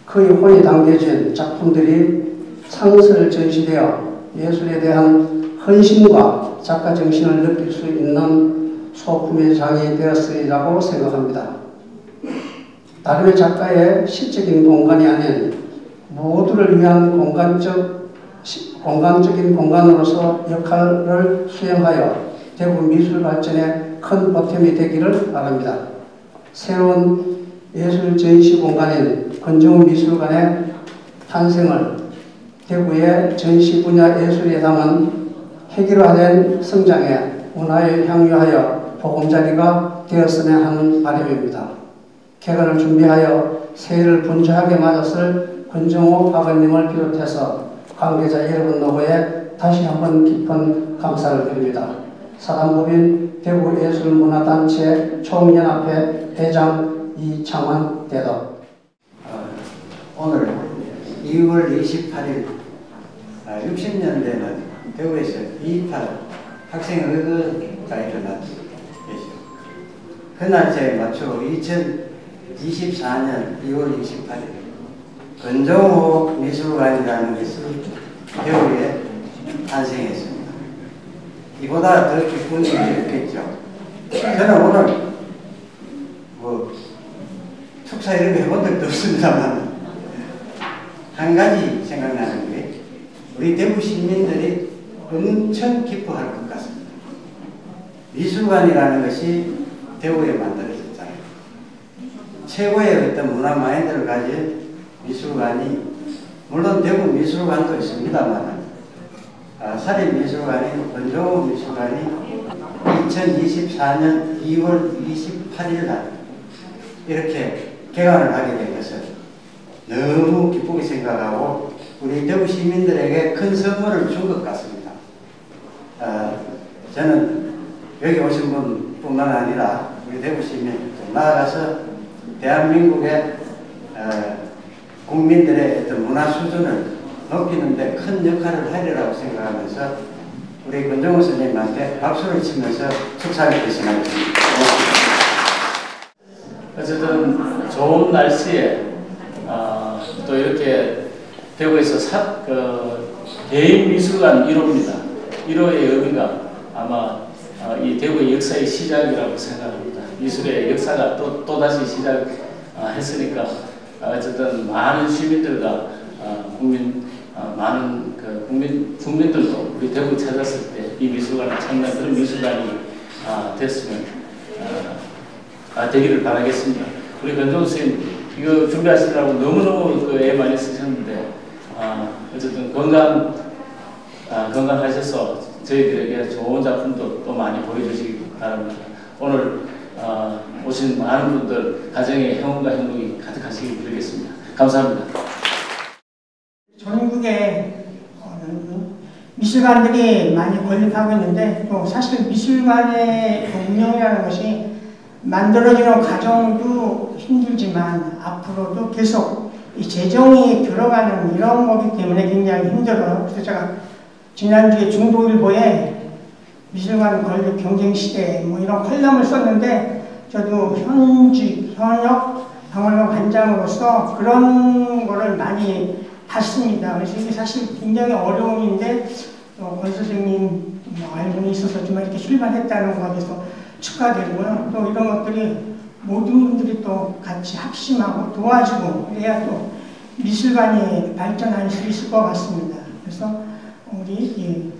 그의 혼이 담겨진 작품들이 상설 전시되어 예술에 대한 헌신과 작가 정신을 느낄 수 있는 소품의 장이 되었으리라고 생각합니다. 나름의 작가의 시적인 공간이 아닌 모두를 위한 공간적인 공간으로서 역할을 수행하여 대구 미술 발전에 큰 보탬이 되기를 바랍니다. 새로운 예술 전시 공간인 권정호 미술관의 탄생을 대구의 전시 분야 예술에 담은 획일화된 성장에 문화에 향유하여 보금자리가 되었으면 하는 바람입니다. 개관을 준비하여 새해를 분주하게 맞았을 권정호 화가님을 비롯해서 관계자 여러분 노고에 다시 한번 깊은 감사를 드립니다. 사단법인 대구예술문화단체 총연합회 회장 이창환 대도. 오늘 2월 28일 60년대는 대구에서 2.28 학생의거가 일어났죠. 그 날짜에 맞춰 2024년 2월 28일 권정호 미술관이라는 것이 대구에 탄생했습니다. 이보다 더 기쁜 일이 없겠죠. 저는 오늘 축사 이런 거 해본 적도 없습니다만 한 가지 생각나는 게 우리 대구 시민들이 엄청 기뻐할 것 같습니다. 미술관이라는 것이 대구에 만들어졌잖아요. 최고의 어떤 문화 마인드를 가진 미술관이 물론 대구 미술관도 있습니다만 사립미술관인 권정호 미술관이 2024년 2월 28일 날 이렇게 개관을 하게 된 것을 너무 기쁘게 생각하고 우리 대구 시민들에게 큰 선물을 준 것 같습니다. 저는 여기 오신 분뿐만 아니라 우리 대구 시민 나아가서 대한민국의 국민들의 어떤 문화 수준을 높이는 데 큰 역할을 하리라고 생각하면서 우리 권정호 선생님한테 박수를 치면서 축사를 대신하겠습니다. 어쨌든 좋은 날씨에 또 이렇게 대구에서 개인 미술관 1호입니다. 1호의 의미가 아마 이 대구의 역사의 시작이라고 생각합니다. 미술의 역사가 또다시 시작했으니까 어쨌든 많은 시민들과 많은 국민들도 우리 대구 찾았을 때 이 미술관을 찾는 그런 미술관이 됐으면 되기를 바라겠습니다. 우리 권정호 선생님 이거 준비하시느라고 너무너무 애 많이 쓰셨는데 어쨌든 건강하셔서 저희들에게 좋은 작품도 또 많이 보여주시기 바랍니다. 오늘 오신 많은 분들 가정의 행운과 행복이 가득하시길 빌겠습니다. 감사합니다. 전국에 미술관들이 많이 건립하고 있는데 또 사실 미술관의 운영이라는 것이 만들어지는 과정도 힘들지만 앞으로도 계속 이 재정이 들어가는 이런 거기 때문에 굉장히 힘들어요. 그래서 제가 지난주에 중도일보에 미술관 건립 경쟁 시대 이런 컬럼을 썼는데 저도 현역 박물관 관장으로서 그런 거를 많이 봤습니다. 그래서 이게 사실 굉장히 어려운 일인데 권 선생님 알고 있어서 좀 이렇게 출발했다는 거에 대해서 축하드리고요. 또 이런 것들이 모든 분들이 또 같이 합심하고 도와주고 그래야 또 미술관이 발전할 수 있을 것 같습니다. 그래서 우리 이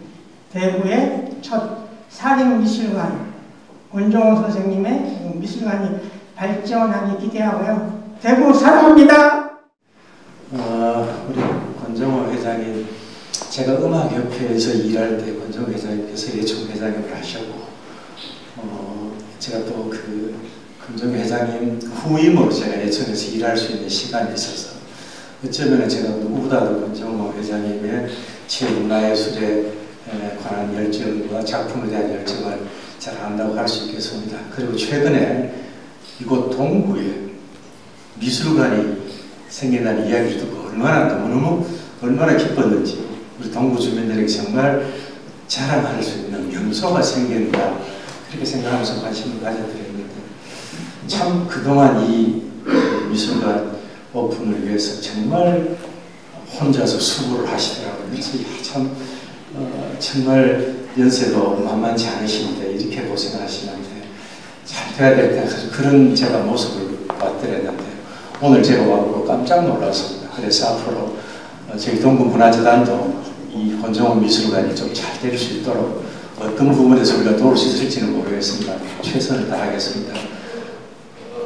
대구의 첫 사립미술관 원종호 선생님의 미술관이 발전하기 기대하고요. 대구 사랑합니다. 우리 권정호 회장님, 제가 음악협회에서 일할 때 권정호 회장님께서 예총 회장님을 하셨고, 제가 또 그 권정호 회장님 후임으로 제가 예총에서 일할 수 있는 시간이 있어서 어쩌면 제가 누구보다도 권정호 회장님의 체육문화예술에 관한 열정과 작품에 대한 열정을 잘 안다고 할 수 있겠습니다. 그리고 최근에 이곳 동구에 미술관이 생긴다는 이야기를 듣고 얼마나 기뻤는지 우리 동구 주민들에게 정말 자랑할 수 있는 명소가 생긴다 그렇게 생각하면서 관심을 가져드렸는데 참 그동안 이 미술관 오픈을 위해서 정말 혼자서 수고를 하시더라고요. 그래서 참 정말 연세도 만만치 않으신데 이렇게 고생을 하시는데 잘 돼야 될 때 그런 제가 모습을 봤더랬는데 오늘 제가 와보고 깜짝 놀랐습니다. 그래서 앞으로 저희 동구문화재단도 이 권정호 미술관이 좀 잘 될 수 있도록 어떤 부분에서 우리가 도울 수 있을지는 모르겠습니다. 최선을 다하겠습니다.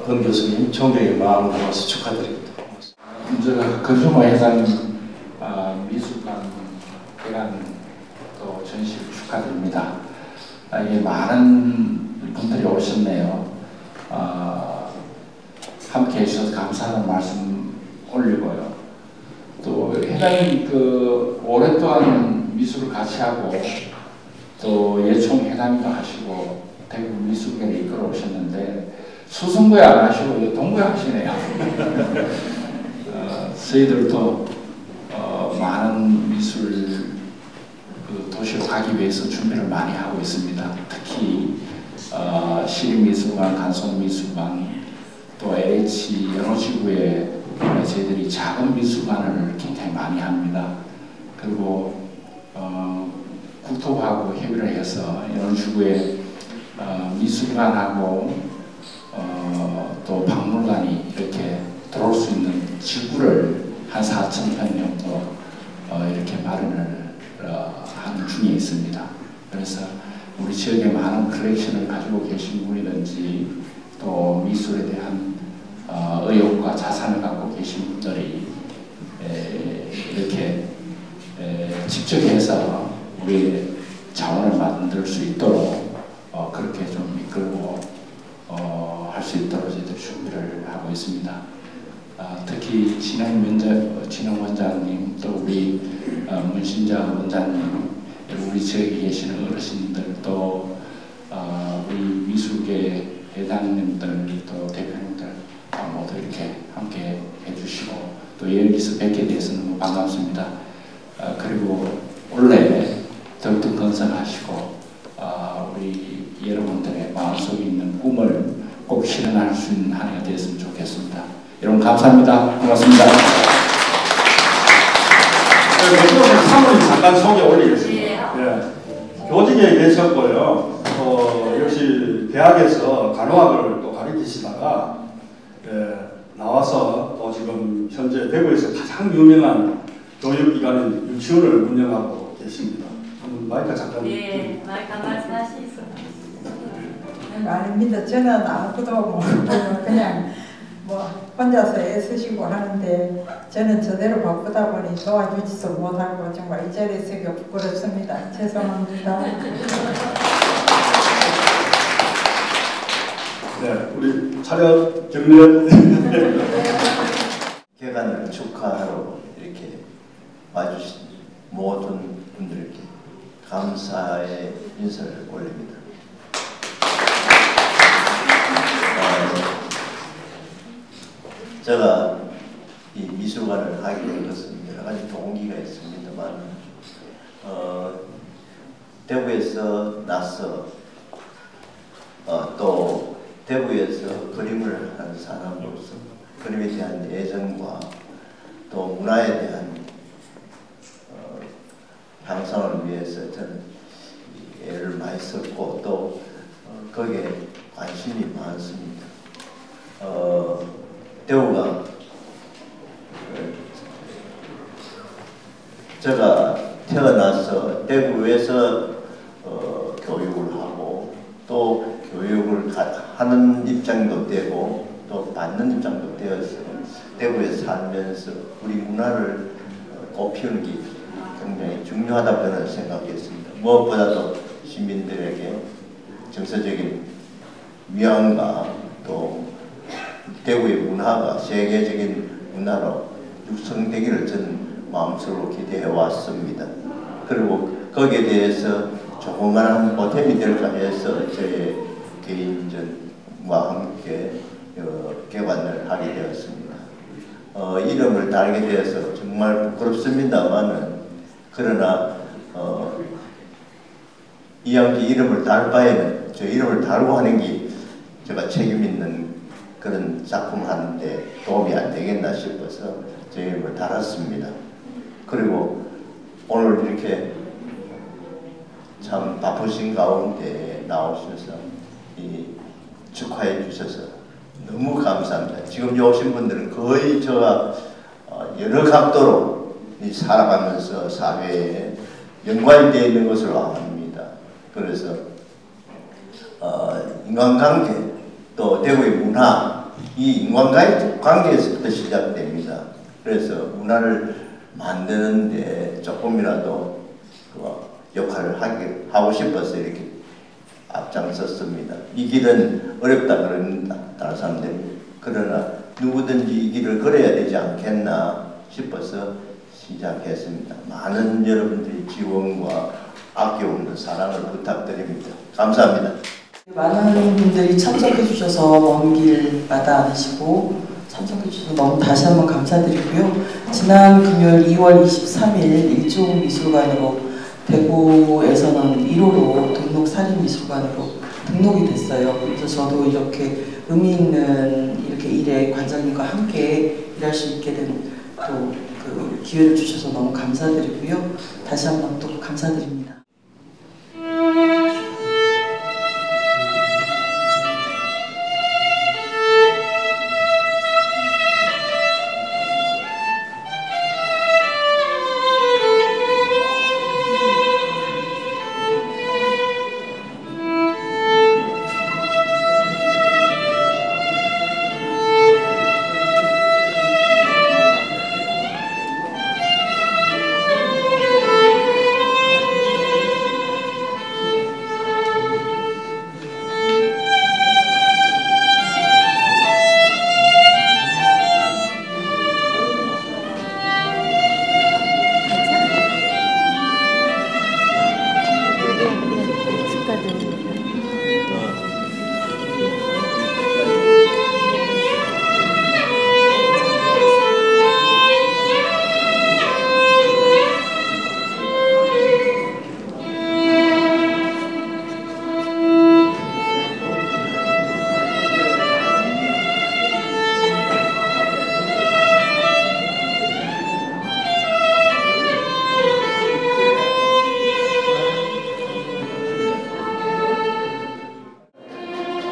권 교수님 존경의 마음을 담아서 축하드립니다. 권정호 회장님 미술관 개관 또 전시를 축하드립니다. 이게 많은 분들이 오셨네요. 함께 해주셔서 감사하는 말씀 올리고요. 또 회장님 오랫동안 미술을 같이 하고 또 예총 회장님도 하시고 대구 미술계를 이끌어 오셨는데 수성구에 안 하시고 동구에 하시네요. 저희들도 많은 미술 도시로 가기 위해서 준비를 많이 하고 있습니다. 특히 시립미술관, 간송미술관, 또 LH 여러 지구에 저희들이 작은 미술관을 굉장히 많이 합니다. 그리고 국토부하고 협의를 해서 여러 지구에 미술관하고 또 박물관이 이렇게 들어올 수 있는 지구를 한 4,000평 정도 이렇게 마련을 하는 중에 있습니다. 그래서 우리 지역에 많은 컬렉션을 가지고 계신 분이든지 또 미술에 대한 의욕과 자산을 갖고 계신 분들이 이렇게 직접 해서 우리의 자원을 만들 수 있도록 그렇게 좀 이끌고 할 수 있도록 저희들 준비를 하고 있습니다. 특히 진흥 원장님 또 우리 문신자 원장님 우리 지역에 계시는 어르신들 또 우리 미술계 회장님들 또 대표님들 모두 이렇게 함께 해주시고 또 여기서 뵙게 돼서 너무 반갑습니다. 그리고 올해 더욱더 건강하시고 우리 여러분들의 마음속에 있는 꿈을 꼭 실현할 수 있는 한 해가 되었으면 좋겠습니다. 여러분 감사합니다. 고맙습니다. 사모님 잠깐 소개 올리겠습니다. 예. 교직에 계셨고요. 역시 대학에서 간호학을 또 가르치시다가 나와서 또 지금 현재 대구에서 가장 유명한 교육기관인 유치원을 운영하고 계십니다. 마이크 잠깐. 네, 마이크 말씀하시죠. 아닙니다. 저는 아무것도 모르고 그냥 혼자서 애쓰시고 하는데 저는 저대로 바쁘다 보니 도와주지도 못하고 정말 이 자리에 서기 부끄럽습니다. 죄송합니다. 네, 우리 차렷 경례. 개관을 축하하러 이렇게 와주신 모든 분들께 감사의 인사를 올립니다. 제가 이 미술관을 하게 된 것은 여러 가지 동기가 있습니다만 대구에서 나서 또 대구에서 그림을 하는 사람으로서 그림에 대한 애정과 또 문화에 대한 향상을 위해서 저는 애를 많이 썼고 또 거기에 관심이 많습니다. 대구가 제가 태어나서 대구에서 교육을 하고 또 교육을 하는 입장도 되고 또 받는 입장도 되어서 대구에 살면서 우리 문화를 꽃피우는 게 굉장히 중요하다고 저는 생각했습니다. 무엇보다도 시민들에게 정서적인 위안과 또 대구의 문화가 세계적인 문화로 육성되기를 저는 마음속으로 기대해 왔습니다. 그리고 거기에 대해서 조그마한 보탬이 될까 해서 제 개인전과 함께 개관을 하게 되었습니다. 이름을 달게 되어서 정말 부끄럽습니다만은 그러나 이왕기 이름을 달 바에는 저 이름을 달고 하는 게 제가 책임 있는 그런 작품 하는데 도움이 안 되겠나 싶어서 제 이름을 달았습니다. 그리고 오늘 이렇게 참 바쁘신 가운데 나오셔서 축하해 주셔서 너무 감사합니다. 지금 오신 분들은 거의 제가 여러 각도로 살아가면서 사회에 연관이 되어 있는 것으로 압니다. 그래서 인간관계 또 대구의 문화 이 인간관계에서부터 시작됩니다. 그래서 문화를 만드는데 조금이라도 역할을 하고 싶어서 이렇게 앞장섰습니다. 이 길은 어렵다 그럽니다. 다른 사람들이. 그러나 누구든지 이 길을 걸어야 되지 않겠나 싶어서 시작했습니다. 많은 여러분들의 지원과 아껴오는 사랑을 부탁드립니다. 감사합니다. 많은 분들이 참석해 주셔서 먼 길마다 아니시고 참석해 주셔서 너무 다시 한번 감사드리고요. 지난 금요일 2월 23일 일종미술관으로 대구에서는 1호로 등록살인미술관으로 등록이 됐어요. 그래서 저도 이렇게 의미 있는 이렇게 일에 관장님과 함께 일할 수 있게 된 또 그 기회를 주셔서 너무 감사드리고요. 다시 한번 또 감사드립니다.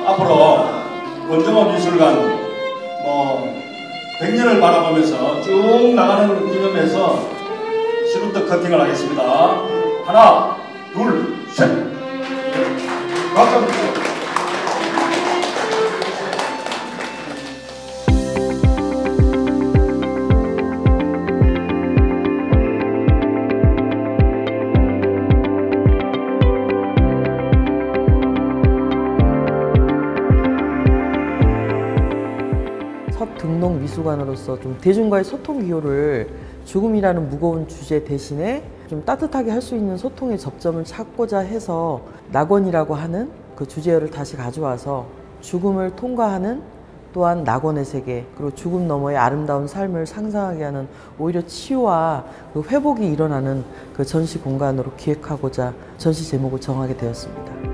앞으로 권정호 미술관 100년을 바라보면서 쭉 나가는 기념에서 시루터 커팅을 하겠습니다. 하나, 둘, 셋. 박수 주세요. 첫 등록 미술관으로서 좀 대중과의 소통 기호를 죽음이라는 무거운 주제 대신에 좀 따뜻하게 할 수 있는 소통의 접점을 찾고자 해서 낙원이라고 하는 그 주제어를 다시 가져와서 죽음을 통과하는 또한 낙원의 세계 그리고 죽음 너머의 아름다운 삶을 상상하게 하는 오히려 치유와 그 회복이 일어나는 그 전시 공간으로 기획하고자 전시 제목을 정하게 되었습니다.